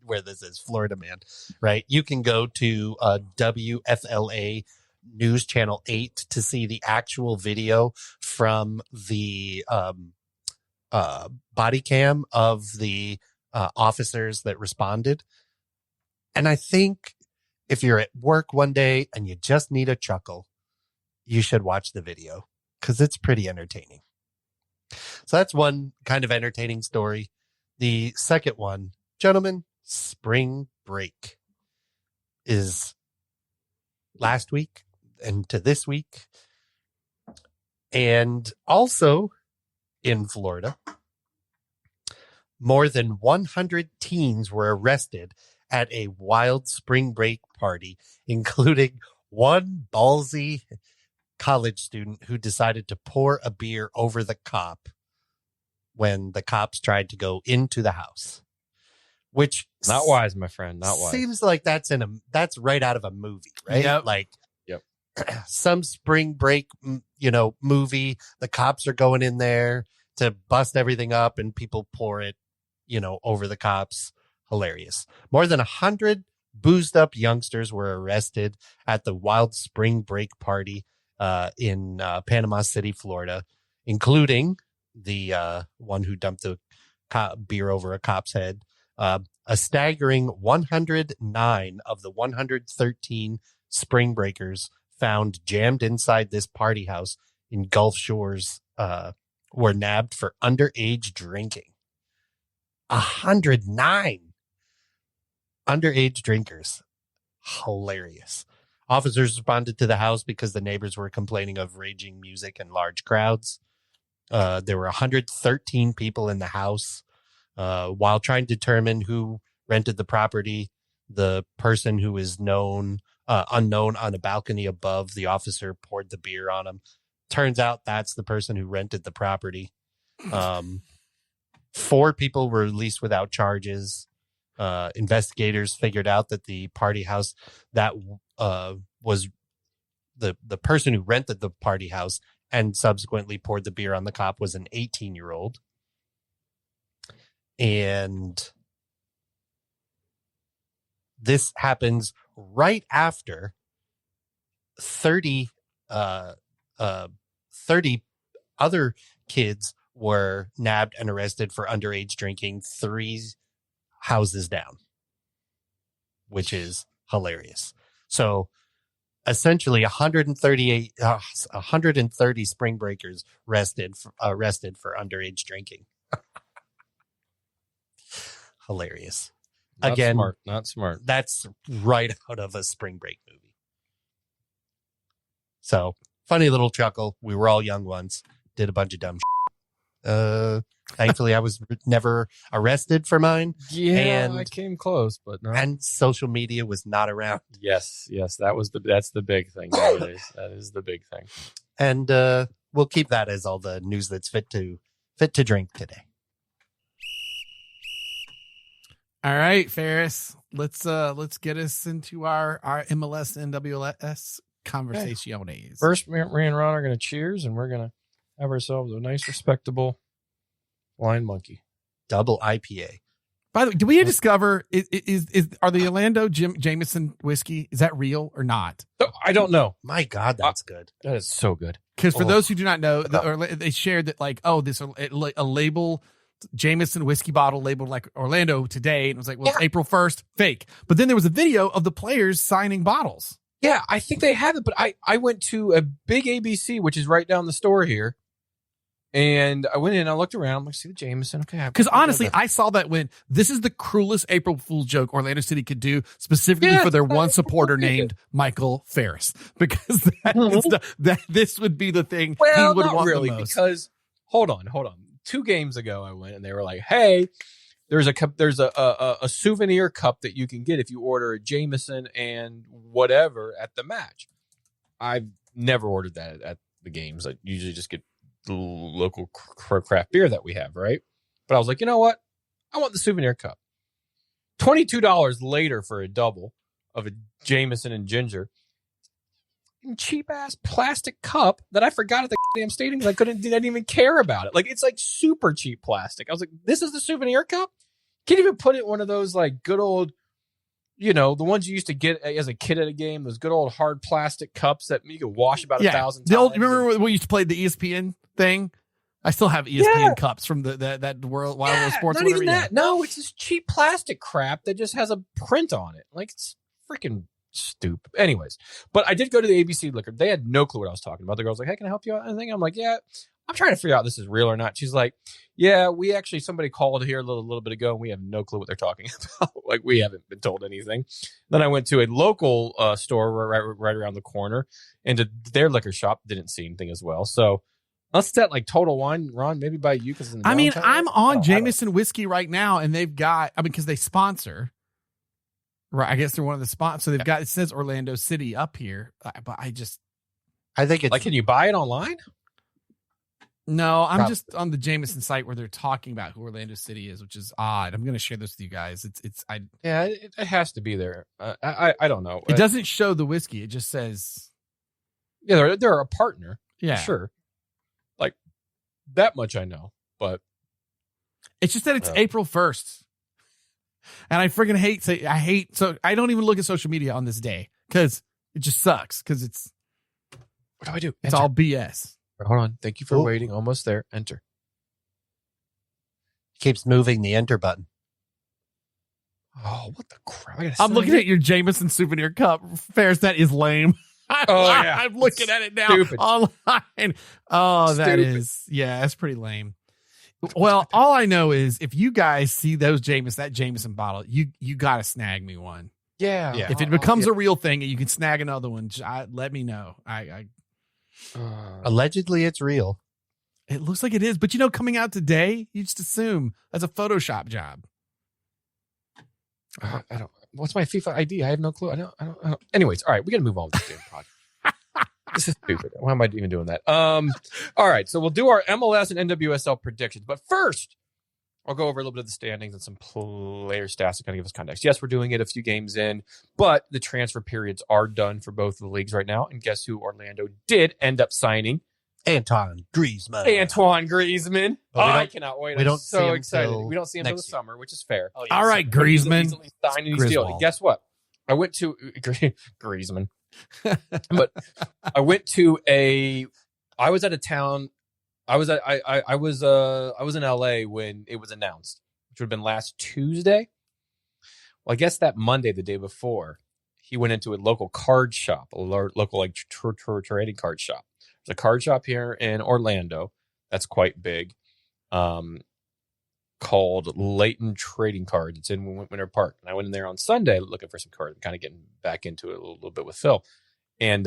where this is, Florida man, right? You can go to WFLA News Channel 8 to see the actual video from the body cam of the officers that responded. And I think if you're at work one day and you just need a chuckle, you should watch the video because it's pretty entertaining. So that's one kind of entertaining story. The second one, gentlemen, spring break is last week and to this week. And also in Florida, more than 100 teens were arrested at a wild spring break party, including one ballsy college student who decided to pour a beer over the cop when the cops tried to go into the house, which Not wise, my friend. Not wise. seems like that's right out of a movie, right? Yep. Like, Yep. Some spring break, movie. The cops are going in there to bust everything up, and people pour it, over the cops. Hilarious. More than 100 boozed up youngsters were arrested at the wild spring break party in Panama City, Florida, including the one who dumped the beer over a cop's head. A staggering 109 of the 113 spring breakers found jammed inside this party house in Gulf Shores were nabbed for underage drinking. 109 underage drinkers. Hilarious. Officers responded to the house because the neighbors were complaining of raging music and large crowds. There were 113 people in the house. While trying to determine who rented the property, the person who is unknown on a balcony above the officer poured the beer on him. Turns out that's the person who rented the property. 4 people were released without charges. Investigators figured out that the party house that was the person who rented the party house and subsequently poured the beer on the cop was an 18-year-old. And this happens right after 30 other kids were nabbed and arrested for underage drinking 3 houses down, which is hilarious. So essentially 130 spring breakers arrested for underage drinking. Hilarious. Not smart. That's right out of a spring break movie. So funny little chuckle. We were all young once, did a bunch of dumb shit. Thankfully I was never arrested for mine. Yeah, I came close, but no. And social media was not around. Yes, that's the big thing nowadays. That is the big thing. And we'll keep that as all the news that's fit to drink today. All right, Ferris. Let's get us into our MLS and NWS conversations. First, me and Ron are going to cheers, and we're going to have ourselves a nice, respectable Blind Monkey double IPA. By the way, did we discover are the Orlando Jameson whiskey, is that real or not? I don't know. My God, that's good. That is so good. Because for those who do not know, they shared that this a label. Jameson whiskey bottle labeled like Orlando today, and it was like, well, it's April 1st, fake. But then there was a video of the players signing bottles. Yeah, I think they have it, but I went to a big ABC, which is right down the store here, and I went in, I looked around, I'm like, see the Jameson, okay. Because honestly, I saw that when this is the cruelest April Fool's joke Orlando City could do, specifically for their one supporter named Michael Ferris, because this would be the thing he would want really, the most. Because hold on. 2 games ago, I went and they were like, "Hey, there's a souvenir cup that you can get if you order a Jameson and whatever at the match." I've never ordered that at the games. I usually just get the local craft beer that we have, right? But I was like, you know what? I want the souvenir cup. $22 later for a double of a Jameson and ginger. Cheap ass plastic cup that I forgot at the damn stadium because didn't even care about it. Like, it's like super cheap plastic. I was like, this is the souvenir cup? Can't even put it in one of those like good old, the ones you used to get as a kid at a game, those good old hard plastic cups that you could wash about 1,000 times. Remember when we used to play the ESPN thing? I still have ESPN cups from that World World Sports. Not even that. No, it's this cheap plastic crap that just has a print on it. Like, it's freaking stupid. Anyways, but I did go to the ABC Liquor. They had no clue what I was talking about. The girl's like, "Hey, can I help you out?" Anything? I'm like, "Yeah, I'm trying to figure out if this is real or not." She's like, "Yeah, somebody called here a little bit ago, and we have no clue what they're talking about. Like, we haven't been told anything." Then I went to a local store right around the corner, and to their liquor shop, didn't see anything as well. So let's set like Total Wine, Ron, maybe by you because I'm on Jameson whiskey right now, and they've got because they sponsor. Right, I guess they're one of the spots. So they've got, it says Orlando City up here, but I think it's like, can you buy it online? No, I'm just on the Jameson site where they're talking about who Orlando City is, which is odd. I'm going to share this with you guys. It has to be there. I don't know. It doesn't show the whiskey. It just says, they're a partner. Yeah, sure. Like, that much I know, but it's just that it's April 1st. And I freaking hate, so I don't even look at social media on this day because it just sucks. Because what do I do? It's all BS. Hold on. Thank you for waiting. Almost there. Enter. Keeps moving the enter button. Oh, what the crap! I'm looking at your Jameson souvenir cup. Ferris, that is lame. I'm looking at it now online. Oh, that is, that's pretty lame. Well, all I know is if you guys see that Jameson bottle, you got to snag me one. Yeah. If it becomes a real thing and you can snag another one, let me know. Allegedly, it's real. It looks like it is, but coming out today, you just assume that's a Photoshop job. I don't. What's my FIFA ID? I have no clue. I don't. Anyways, all right, we got to move on with this damn project. This is stupid. Why am I even doing that? All right, so we'll do our MLS and NWSL predictions. But first, I'll go over a little bit of the standings and some player stats to kind of give us context. Yes, we're doing it a few games in, but the transfer periods are done for both of the leagues right now. And guess who Orlando did end up signing? Antoine Griezmann. I cannot wait. I'm so excited. We don't see him until the summer, which is fair. Oh, yeah, all right, Griezmann. He's signing these deals. Guess what? I went to Griezmann, but I went to I was at a town. I was in LA when it was announced, which would have been last Tuesday. Well, I guess that Monday, the day before, he went into a local card shop, a local like trading card shop. There's a card shop here in Orlando that's quite big, called Layton Trading Cards. It's in Winter Park, and I went in there on Sunday looking for some cards, kind of getting back into it a little bit with Phil, and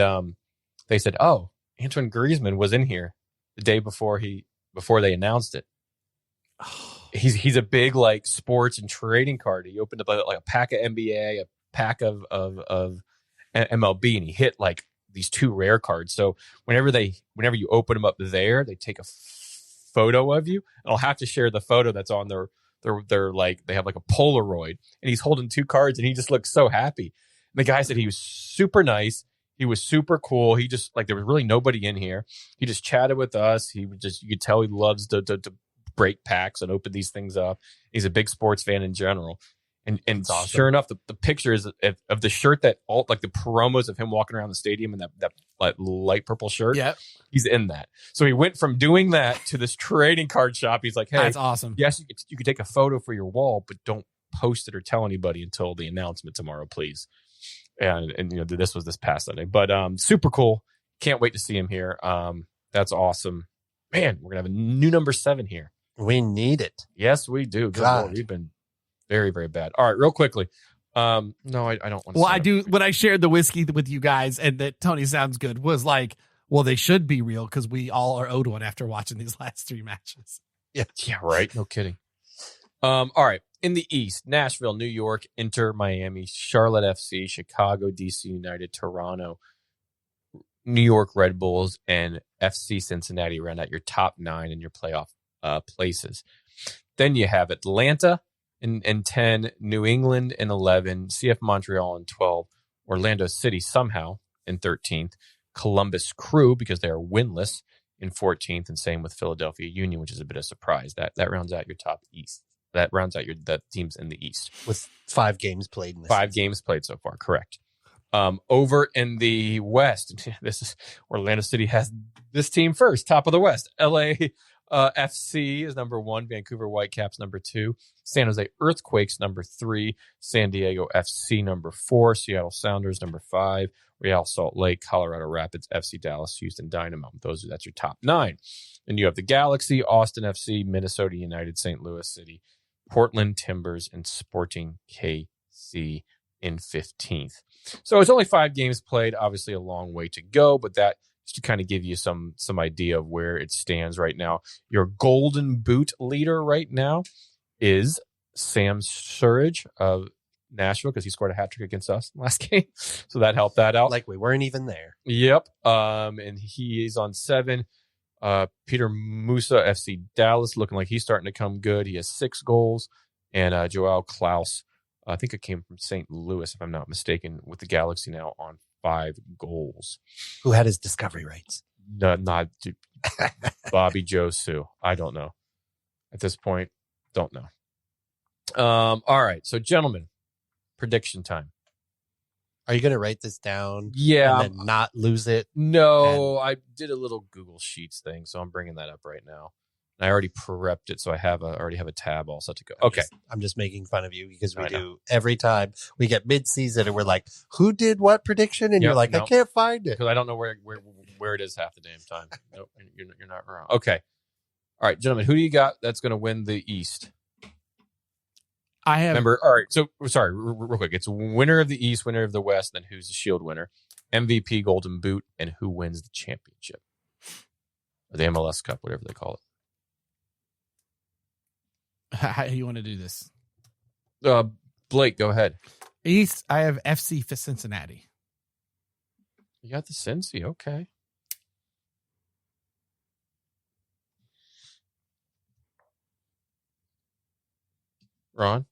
they said, "Oh, Antoine Griezmann was in here the day before they announced it." He's a big like sports and trading card. He opened up like a pack of NBA, a pack of MLB, and he hit like these 2 rare cards. So whenever you open them up there, they take a photo of you. And I'll have to share the photo that's on their like, they have like a Polaroid, and he's holding 2 cards, and he just looks so happy. And the guy said he was super nice. He was super cool. He just like, there was really nobody in here. He just chatted with us. You could tell he loves to break packs and open these things up. He's a big sports fan in general. And awesome. Sure enough, the pictures of the shirt that all like the promos of him walking around the stadium in that like light purple shirt. Yeah, he's in that. So he went from doing that to this trading card shop. He's like, "Hey, that's awesome. Yes, you could take a photo for your wall, but don't post it or tell anybody until the announcement tomorrow, please." And this was this past Sunday, but super cool. Can't wait to see him here. That's awesome, man. We're gonna have a new number 7 here. We need it. Yes, we do. Good Lord, we've been very, very bad. All right, real quickly. No, I don't want to. Well, I do. When I shared the whiskey with you guys and that Tony sounds good was like, well, they should be real because we all are owed one after watching these last 3 matches. Yeah, right. No kidding. All right. In the East, Nashville, New York, Inter Miami, Charlotte FC, Chicago, DC United, Toronto, New York Red Bulls, and FC Cincinnati round out your top 9 in your playoff places. Then you have Atlanta in 10, New England in 11, CF Montreal in 12, Orlando City somehow in 13th, Columbus Crew, because they are winless, in 14th, and same with Philadelphia Union, which is a bit of a surprise. That rounds out your top East. That rounds out the teams in the East. With 5 games played. In this 5 games played so far, correct. Over in the West, this is Orlando City has this team first, top of the West. LA FC is number 1, Vancouver Whitecaps number 2, San Jose Earthquakes number 3, San Diego FC number 4, Seattle Sounders number 5, Real Salt Lake, Colorado Rapids, FC Dallas, Houston Dynamo. That's your top 9. And you have the Galaxy, Austin FC, Minnesota United, St. Louis City, Portland Timbers, and Sporting KC in 15th. So it's only 5 games played, obviously a long way to go, but that just to kind of give you some idea of where it stands right now. Your Golden Boot leader right now is Sam Surridge of Nashville, because he scored a hat trick against us last game. So that helped that out. Like we weren't even there. Yep. And he is on 7. Peter Musa, FC Dallas, looking like he's starting to come good. He has 6 goals. And Joao Klaus, I think it came from St. Louis, if I'm not mistaken, with the Galaxy now on 5 goals. Who had his discovery rights? Not Bobby Josu. I don't know. At this point, don't know. All right. So, gentlemen, prediction time. Are you going to write this down? Yeah. And then not lose it? No, I did a little Google Sheets thing, so I'm bringing that up right now. And I already prepped it, so I already have a tab all set to go. Okay. I'm just making fun of you because we do every time we get mid-season and we're like, who did what prediction? And you're like, I can't find it. Because I don't know where it is half the damn time. Nope, you're not wrong. Okay. All right, gentlemen, who do you got that's going to win the East? I have. Remember, all right, so sorry, real quick. It's winner of the East, winner of the West, then who's the Shield winner, MVP, Golden Boot, and who wins the championship. Or the MLS Cup, whatever they call it. How do you want to do this? Blake, go ahead. East, I have FC for Cincinnati. You got the Cincy, okay. Ron?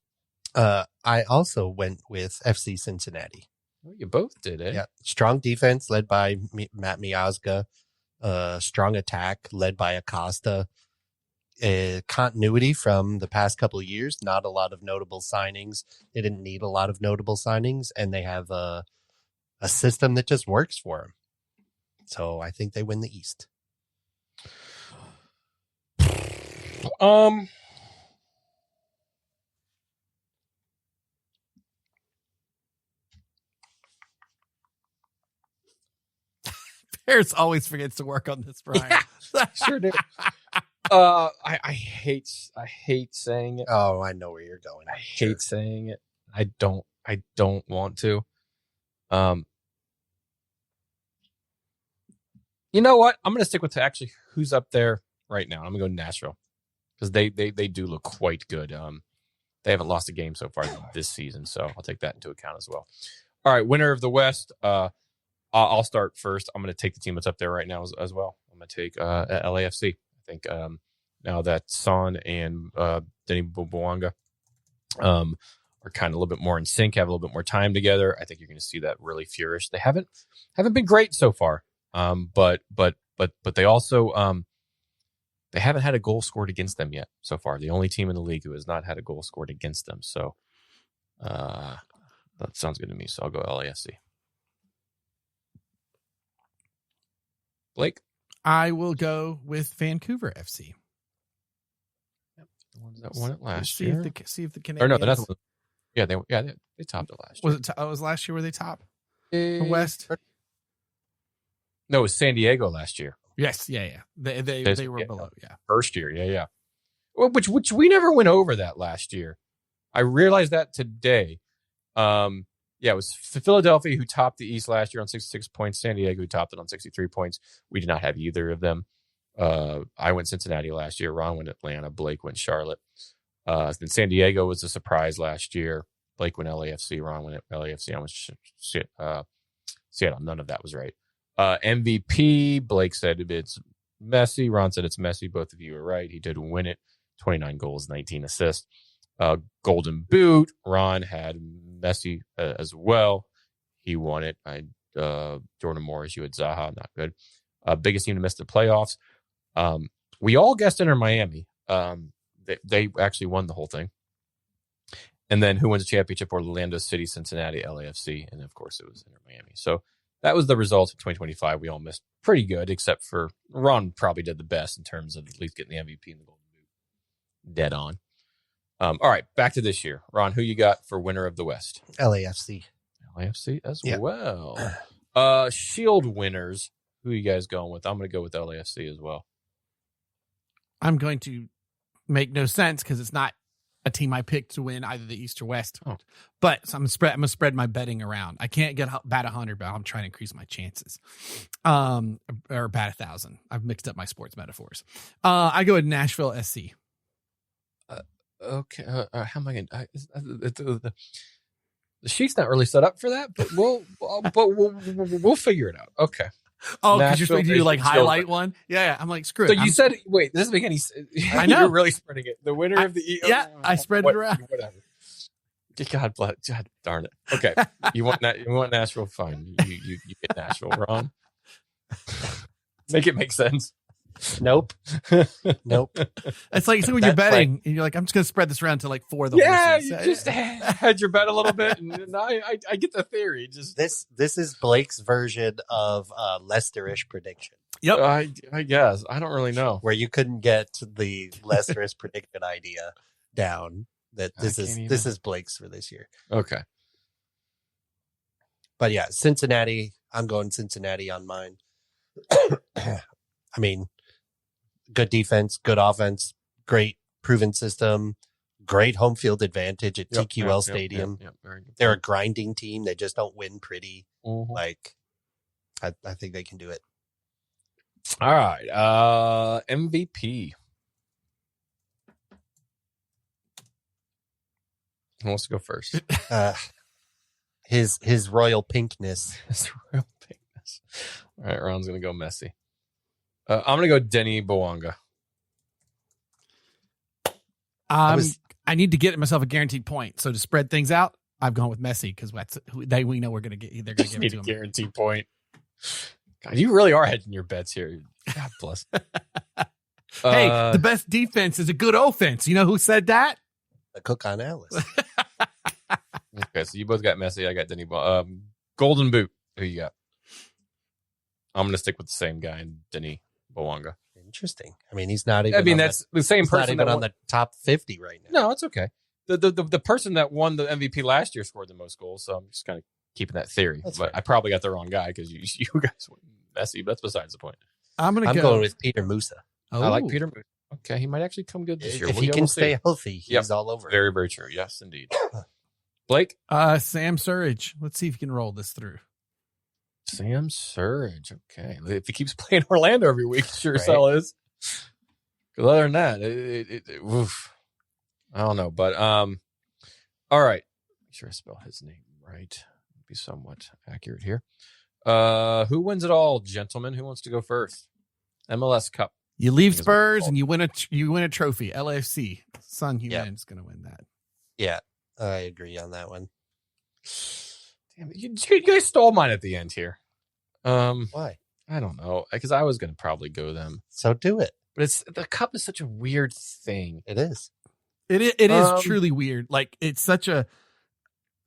I also went with FC Cincinnati. Oh, you both did, eh? Yeah, strong defense led by Matt Miazga. Strong attack led by Acosta. Continuity from the past couple of years. Not a lot of notable signings. They didn't need a lot of notable signings, and they have a system that just works for them. So I think they win the East. Harris always forgets to work on this, Brian. Yeah, sure do. I hate saying it. Oh, I know where you're going. I hate saying it. I don't want to. You know what? I'm going to stick with actually who's up there right now. I'm going to go Nashville because they do look quite good. They haven't lost a game so far this season, so I'll take that into account as well. All right, winner of the West. I'll start first. I'm going to take the team that's up there right now as well. I'm going to take LAFC. I think now that Son and Denny Bouanga are kind of a little bit more in sync, have a little bit more time together, I think you're going to see that really flourish. They haven't been great so far, but they also they haven't had a goal scored against them yet so far. The only team in the league who has not had a goal scored against them. So that sounds good to me. So I'll go LAFC. Blake? I will go with Vancouver FC. Yep. The ones that won it last see year. See if the Canadiens. Or no, that's they topped it last year. Was last year where they top the West? No, it was San Diego last year. Yes, yeah. They were below, yeah. First year, yeah. Well, which we never went over that last year. I realized that today. Yeah, it was Philadelphia who topped the East last year on 66 points. San Diego who topped it on 63 points. We did not have either of them. I went Cincinnati last year. Ron went Atlanta. Blake went Charlotte. Then San Diego was a surprise last year. Blake went LAFC. Ron went LAFC. I went Seattle. None of that was right. MVP, Blake said it's messy. Ron said it's messy. Both of you are right. He did win it. 29 goals, 19 assists. Golden Boot, Ron had Messi as well. He won it. Jordan Morris, you had Zaha, not good. Biggest team to miss the playoffs. We all guessed Inter Miami. They actually won the whole thing. And then who wins the championship? Orlando City, Cincinnati, LAFC, and of course it was Inter Miami. So that was the result of 2025. We all missed pretty good, except for Ron probably did the best in terms of at least getting the MVP and the Golden Boot dead on. All right, back to this year. Ron, who you got for winner of the West? LAFC. LAFC as well. Shield winners, who you guys going with? I'm going to go with LAFC as well. I'm going to make no sense because it's not a team I picked to win either the East or West. Oh. But so I'm going to spread my betting around. I can't bat 100, but I'm trying to increase my chances. Or bat 1,000. I've mixed up my sports metaphors. I go with Nashville SC. Okay, how am I going to? The sheet's not really set up for that, but we'll figure it out. Okay. Oh, because you're supposed to do like highlight one. Yeah. I'm like, screw it. So you said, wait, this doesn't make any sense. I know. You're really spreading it. The winner of the I spread it around. Whatever. God bless. God darn it. Okay, you want Nashville? Fine. You get Nashville, Ron. Make it make sense. Nope. It's like when you're betting and you're like, I'm just going to spread this around to like 4 of the horses. You just had your bet a little bit, and I get the theory. Just this is Blake's version of Leicester-ish prediction. Yep. I guess I don't really know where you couldn't get the Leicester-ish prediction idea down. That this is Blake's for this year. Okay. But yeah, Cincinnati. I'm going Cincinnati on mine. I mean, good defense, good offense, great proven system, great home field advantage at TQL Stadium. Very good. They're a grinding team. They just don't win pretty. Mm-hmm. Like, I think they can do it. All right. MVP. Who wants to go first? His royal pinkness. His royal pinkness. All right, Ron's going to go Messi. I'm going to go Denny Bouanga. I I need to get myself a guaranteed point. So to spread things out, I've gone with Messi because we know we're going to get. They're going to give it to him. Guaranteed point. God, you really are hedging your bets here. God bless. Hey, the best defense is a good offense. You know who said that? The cook on Alice. Okay, so you both got Messi. I got Denny. Golden Boot. Who you got? I'm going to stick with the same guy, Denis Bouanga. Interesting. I mean, he's not even. I mean, that's the same person not even on the top 50 right now. No, it's okay. The person that won the MVP last year scored the most goals, so I'm just kind of keeping that theory. That's but fair. I probably got the wrong guy because you guys went Messi. But that's besides the point. I'm going with Peter Musa. Oh. I like Peter Musa. Okay, he might actually come good this year. If he can stay healthy, he's all over. Very, very true. Yes, indeed. Blake? Sam Surridge. Let's see if you can roll this through. Sam Surridge. Okay. If he keeps playing Orlando every week, sure Right. Sell is. Because other than that, oof. I don't know. But all right. Make sure I spell his name right. Be somewhat accurate here. Who wins it all, gentlemen? Who wants to go first? MLS Cup. You leave Spurs and you win a trophy. LAFC. Son Heung-min's going to win that. Yeah, I agree on that one. Damn it. You guys stole mine at the end here. Why? I don't know. Because I was going to probably go them. So do it. But the cup is such a weird thing. It is. It is truly weird. Like, it's such a...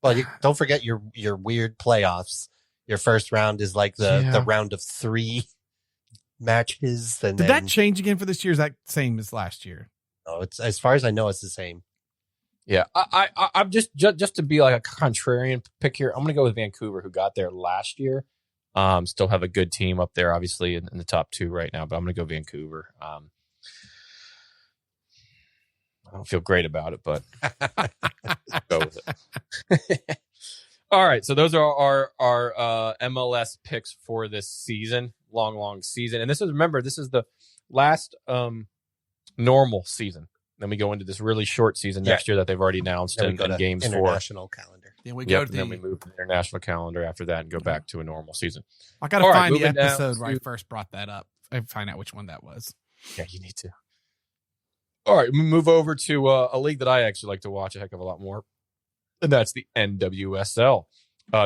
Well, don't forget your weird playoffs. Your first round is like the round of 3 matches. And Did that change again for this year? Is that same as last year? Oh, it's as far as I know, it's the same. Yeah, I'm just to be like a contrarian pick here. I'm going to go with Vancouver, who got there last year. Still have a good team up there, obviously in the top 2 right now. But I'm going to go Vancouver. I don't feel great about it, but go with it. All right, so those are our MLS picks for this season, long season, and this is the last normal season. Then we go into this really short season next year that they've already announced and games for international calendar. Then we go then we move to the international calendar after that and go back to a normal season. I got to find the episode where I first brought that up. I find out which one that was. Yeah, you need to. All right, we move over to a league that I actually like to watch a heck of a lot more, and that's the NWSL.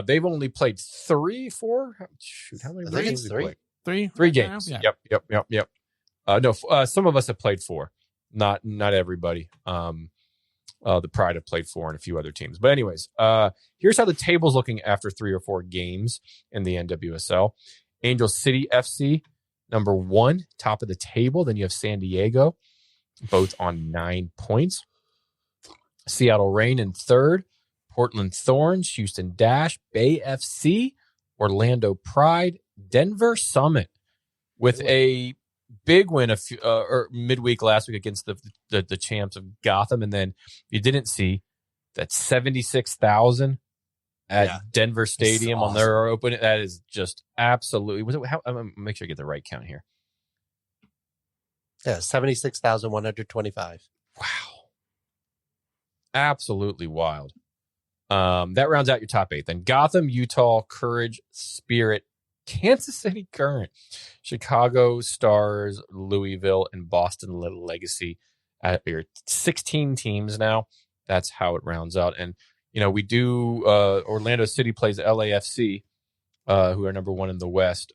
They've only played 3, 4. Shoot, how many games have they played? 3 games. Yeah. Yep. No, some of us have played 4. Not everybody. The Pride have played 4 and a few other teams. But anyways, here's how the table's looking after 3 or 4 games in the NWSL. Angel City FC, number 1, top of the table. Then you have San Diego, both on 9 points. Seattle Reign in 3rd. Portland Thorns, Houston Dash, Bay FC, Orlando Pride, Denver Summit, with a big win or midweek last week against the champs of Gotham. And then you didn't see that 76,000 at Denver Stadium on their opening. That is just absolutely. I'm gonna make sure I get the right count here. Yeah, 76,125. Wow, absolutely wild. That rounds out your top 8. Then Gotham, Utah, Courage, Spirit, Kansas City Current, Chicago Stars, Louisville, and Boston Legacy. Your 16 teams now. That's how it rounds out. And, we do Orlando City plays LAFC, who are number 1 in the West.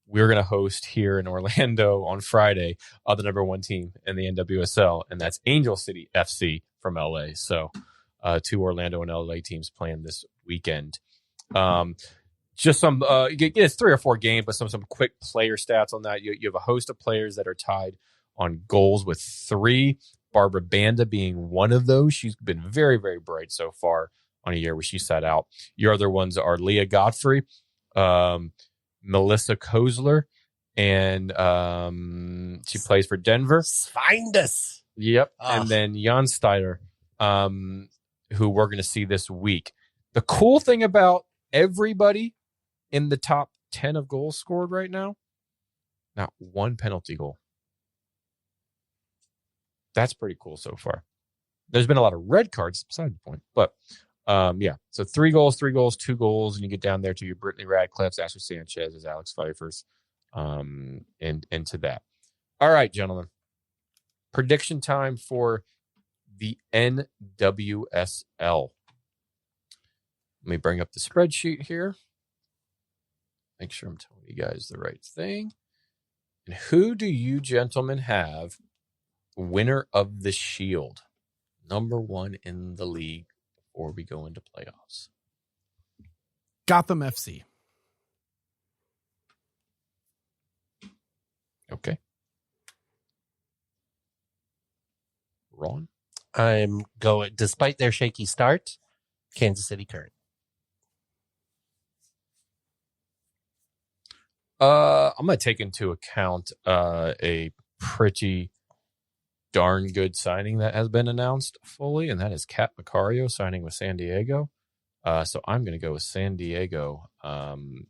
We're going to host here in Orlando on Friday the number 1 team in the NWSL, and that's Angel City FC from LA. So 2 Orlando and LA teams playing this weekend. Just some, it's 3 or 4 games, but some quick player stats on that. You have a host of players that are tied on goals with 3. Barbara Banda being one of those. She's been very, very bright so far on a year where she sat out. Your other ones are Leah Godfrey, Melissa Kozler, and she plays for Denver. Find us. Yep. And then Jan Steiner, who we're going to see this week. The cool thing about everybody in the top 10 of goals scored right now, not 1 penalty goal. That's pretty cool so far. There's been a lot of red cards, beside the point. But, so 3 goals, 2 goals, and you get down there to your Brittany Radcliffe's, Ashley Sanchez's, Alex Pfeiffer's, and into that. All right, gentlemen. Prediction time for the NWSL. Let me bring up the spreadsheet here. Make sure I'm telling you guys the right thing. And who do you gentlemen have winner of the Shield? Number 1 in the league before we go into playoffs. Gotham FC. Okay. Ron? I'm going, despite their shaky start, Kansas City Current. I'm going to take into account a pretty darn good signing that has been announced fully, and that is Kat Macario signing with San Diego. So I'm going to go with San Diego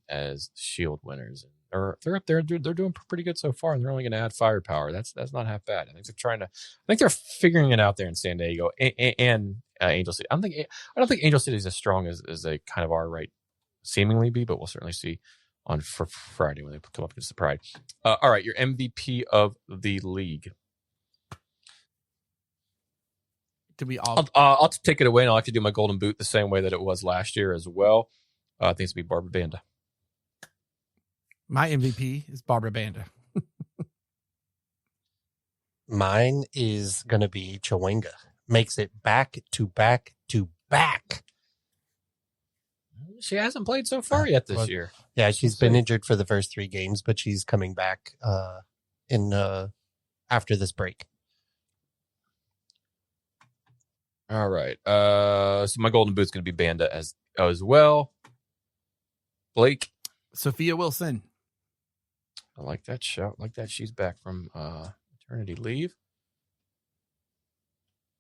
as Shield winners. They're up there. They're doing pretty good so far, and they're only going to add firepower. That's not half bad. I think they're figuring it out there in San Diego and Angel City. I don't think Angel City is as strong as they kind of are right, seemingly be, but we'll certainly see on for Friday when they come up against the Pride. All right, your MVP of the league. Do we all? I'll take it away, and I'll actually do my golden boot the same way that it was last year as well. I think it's going to be Barbara Banda. My MVP is Barbara Banda. Mine is going to be Chawinga. Makes it back to back to back. She hasn't played so far yet this year. Yeah, she's been injured for the first 3 games, but she's coming back after this break. All right. So my golden boot's going to be Banda as well. Blake. Sophia Wilson. I like that shout. Like that she's back from maternity leave.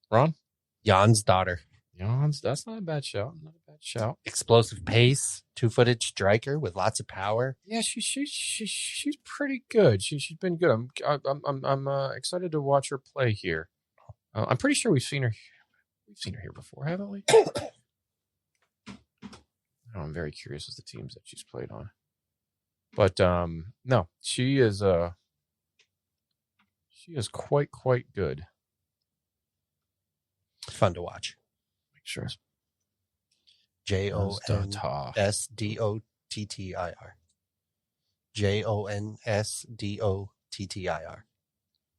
Ron? Jan's daughter. Jan's, that's not a bad shout. Not a bad shout. Explosive pace, 2-footed striker with lots of power. Yeah, she's pretty good. She's been good. I'm excited to watch her play here. I'm pretty sure we've seen her. We've seen her here before, haven't we? I'm very curious as the teams that she's played on. But no, she is quite good. Fun to watch. Make sure. JONSDOTTIR. JONSDOTTIR.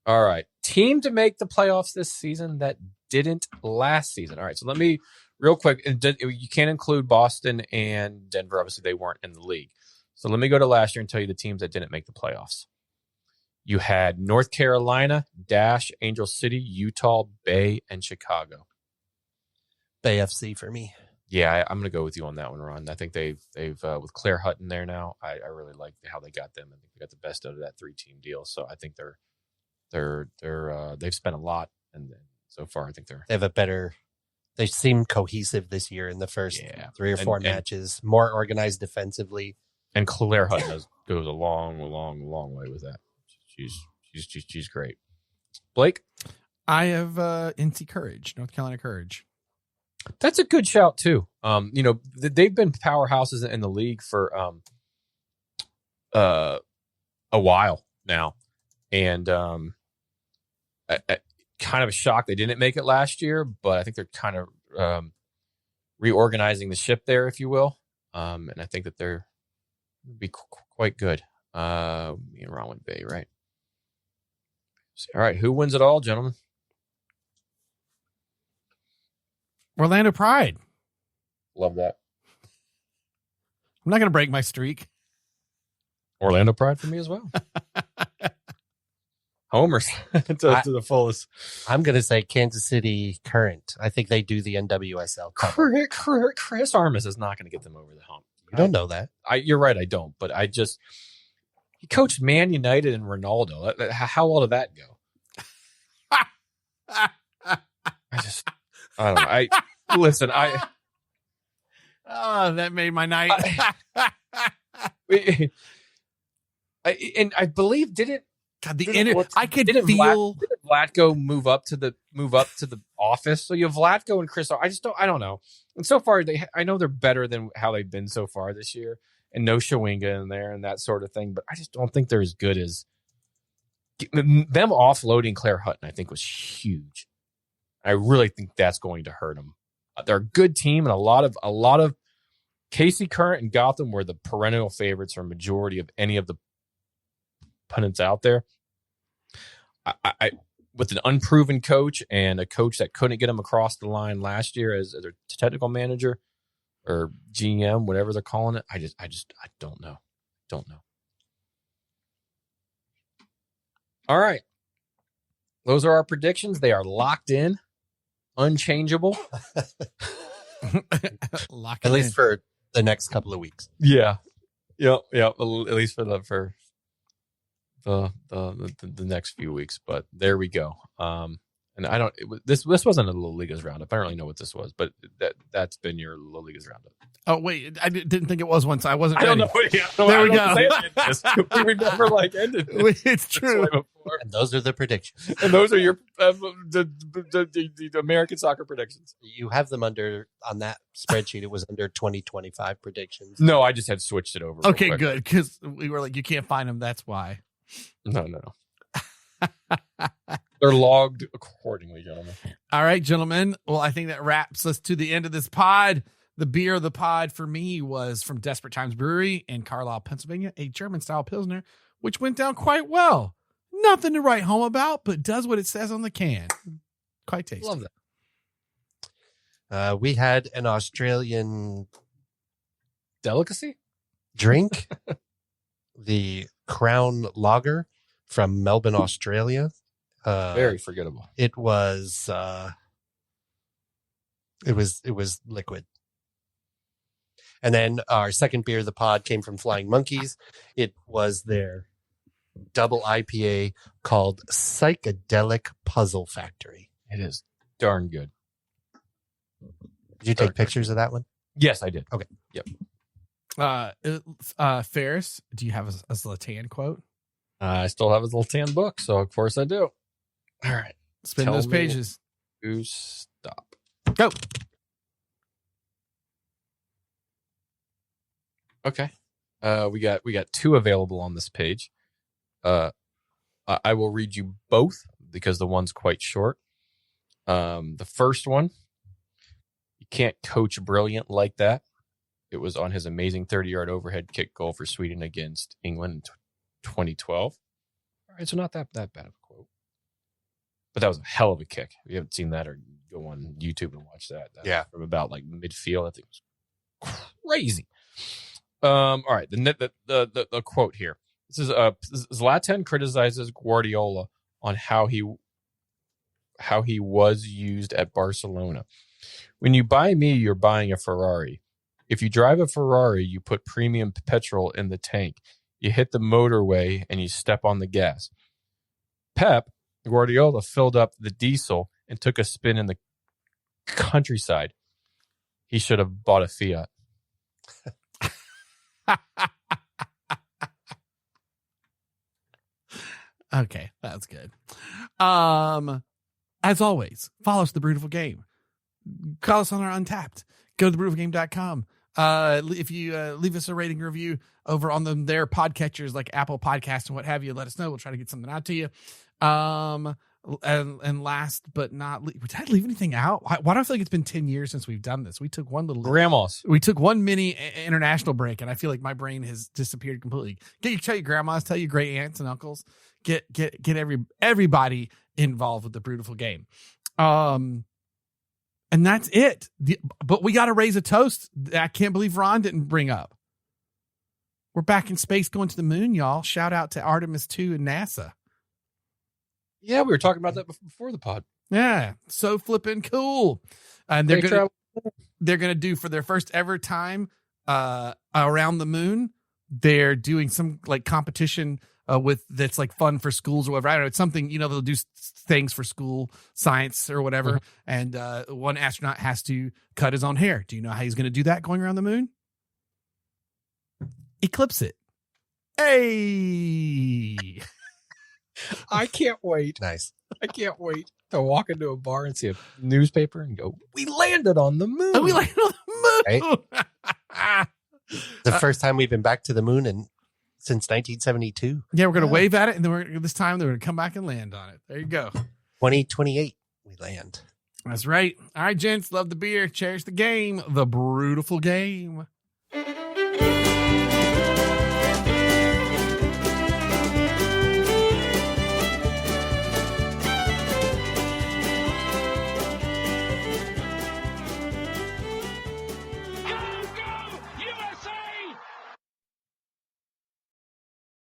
All right. Team to make the playoffs this season that didn't last season. All right. So let me real quick. You can't include Boston and Denver. Obviously, they weren't in the league. So let me go to last year and tell you the teams that didn't make the playoffs. You had North Carolina, Dash, Angel City, Utah, Bay, and Chicago. Bay FC for me. Yeah, I'm going to go with you on that one, Ron. I think they've with Claire Hutton there now. I really like how they got them. I think they got the best out of that 3-team deal. So I think they've spent a lot, and so far I think they seem cohesive this year in the first 3 or 4 matches, more organized defensively. And Claire Hutton goes a long way with that. She's great. Blake? I have NC Courage, North Carolina Courage. That's a good shout too. They've been powerhouses in the league for a while now, and I kind of a shock they didn't make it last year. But I think they're kind of reorganizing the ship there, if you will, and I think that they're be quite good. Me and Ron went Bay, right? All right, who wins it all, gentlemen? Orlando Pride. Love that. I'm not going to break my streak. Orlando Pride for me as well. Homers to the fullest. I'm going to say Kansas City Current. I think they do the NWSL. Chris Armas is not going to get them over the hump. You don't know that. You're right, I don't. But he coached Man United and Ronaldo. How well did that go? I don't know. Listen. Oh, that made my night. And I believe I could feel didn't Vlatko move up to the office. So you have Vlatko and Chris. I don't know. And so far I know they're better than how they've been so far this year, and no Chawinga in there and that sort of thing. But I just don't think they're as good as them offloading Claire Hutton. I think was huge. I really think that's going to hurt them. They're a good team, and a lot of Casey Current and Gotham were the perennial favorites for a majority of any of the pundits out there. I with an unproven coach and a coach that couldn't get him across the line last year as their technical manager or GM, whatever they're calling it. I don't know. Don't know. All right. Those are our predictions. They are locked in, unchangeable. At least for the next couple of weeks. Yeah. Yep. At least for the next few weeks, but there we go. And this wasn't a La Liga's roundup. I don't really know what this was, but that's been your La Liga's roundup. Oh wait, I didn't think it was once. I wasn't. I don't ready. know. There we go. We've never ended. It's true. And those are the predictions. And those are your the American soccer predictions. You have them on that spreadsheet. It was under 2025 predictions. No, I just had switched it over. Okay, good, because we were like, you can't find them. That's why. No. They're logged accordingly, gentlemen. All right, gentlemen. Well, I think that wraps us to the end of this pod. The beer of the pod for me was from Desperate Times Brewery in Carlisle, Pennsylvania, a German-style Pilsner, which went down quite well. Nothing to write home about, but does what it says on the can. Quite tasty. Love that. We had an Australian delicacy drink, the Crown Lager from Melbourne, Australia. Very forgettable. It was liquid. And then our second beer of the pod came from Flying Monkeys. It was their double IPA called Psychedelic Puzzle Factory. It is darn good. Did you take pictures of that one? Yes, I did. Okay. Yep. Ferris, do you have a Zlatan quote? I still have his little tan book, so of course I do. All right. Spin those pages. To stop. Go. Okay. We got two available on this page. I will read you both because the one's quite short. The first one, you can't coach brilliant like that. It was on his amazing 30-yard overhead kick goal for Sweden against England in 2012. All right, so not that bad of a quote. But that was a hell of a kick. If you haven't seen that, or go on YouTube and watch that. Yeah. From about like midfield. I think it was crazy. All right, the quote here. This is Zlatan criticizes Guardiola on how he was used at Barcelona. When you buy me, you're buying a Ferrari. If you drive a Ferrari, you put premium petrol in the tank. You hit the motorway and you step on the gas. Pep Guardiola filled up the diesel and took a spin in the countryside. He should have bought a Fiat. Okay, that's good. As always, follow us, The Brewtiful Game. Call us on our Untapped. Go to thebrutalgame.com. If you leave us a rating review over on their podcatchers like Apple Podcasts and what have you, let us know. We'll try to get something out to you. And last but not least, did I leave anything out? Why do I feel like it's been 10 years since we've done this? We took one mini international break, and I feel like my brain has disappeared completely. Tell your grandmas, tell your great aunts and uncles, get everybody involved with the Brewtiful Game. And that's it. But we got to raise a toast. I can't believe Ron didn't bring up. We're back in space going to the moon, y'all. Shout out to Artemis 2 and NASA. Yeah, we were talking about that before the pod. Yeah, so flipping cool. And they're gonna do, for their first ever time around the moon, they're doing some like competition with that's like fun for schools or whatever. I don't know. It's something, they'll do things for school science or whatever. Mm-hmm. And one astronaut has to cut his own hair. Do you know how he's going to do that going around the moon? Eclipse it. Hey. I can't wait. Nice. I can't wait to walk into a bar and see a newspaper and go, we landed on the moon. We landed on the moon. Right? The first time we've been back to the moon since 1972. Yeah, we're going to wave at it, and then this time they're going to come back and land on it. There you go. 2028, we land. That's right. All right, gents, love the beer. Cherish the game. The Brewtiful Game.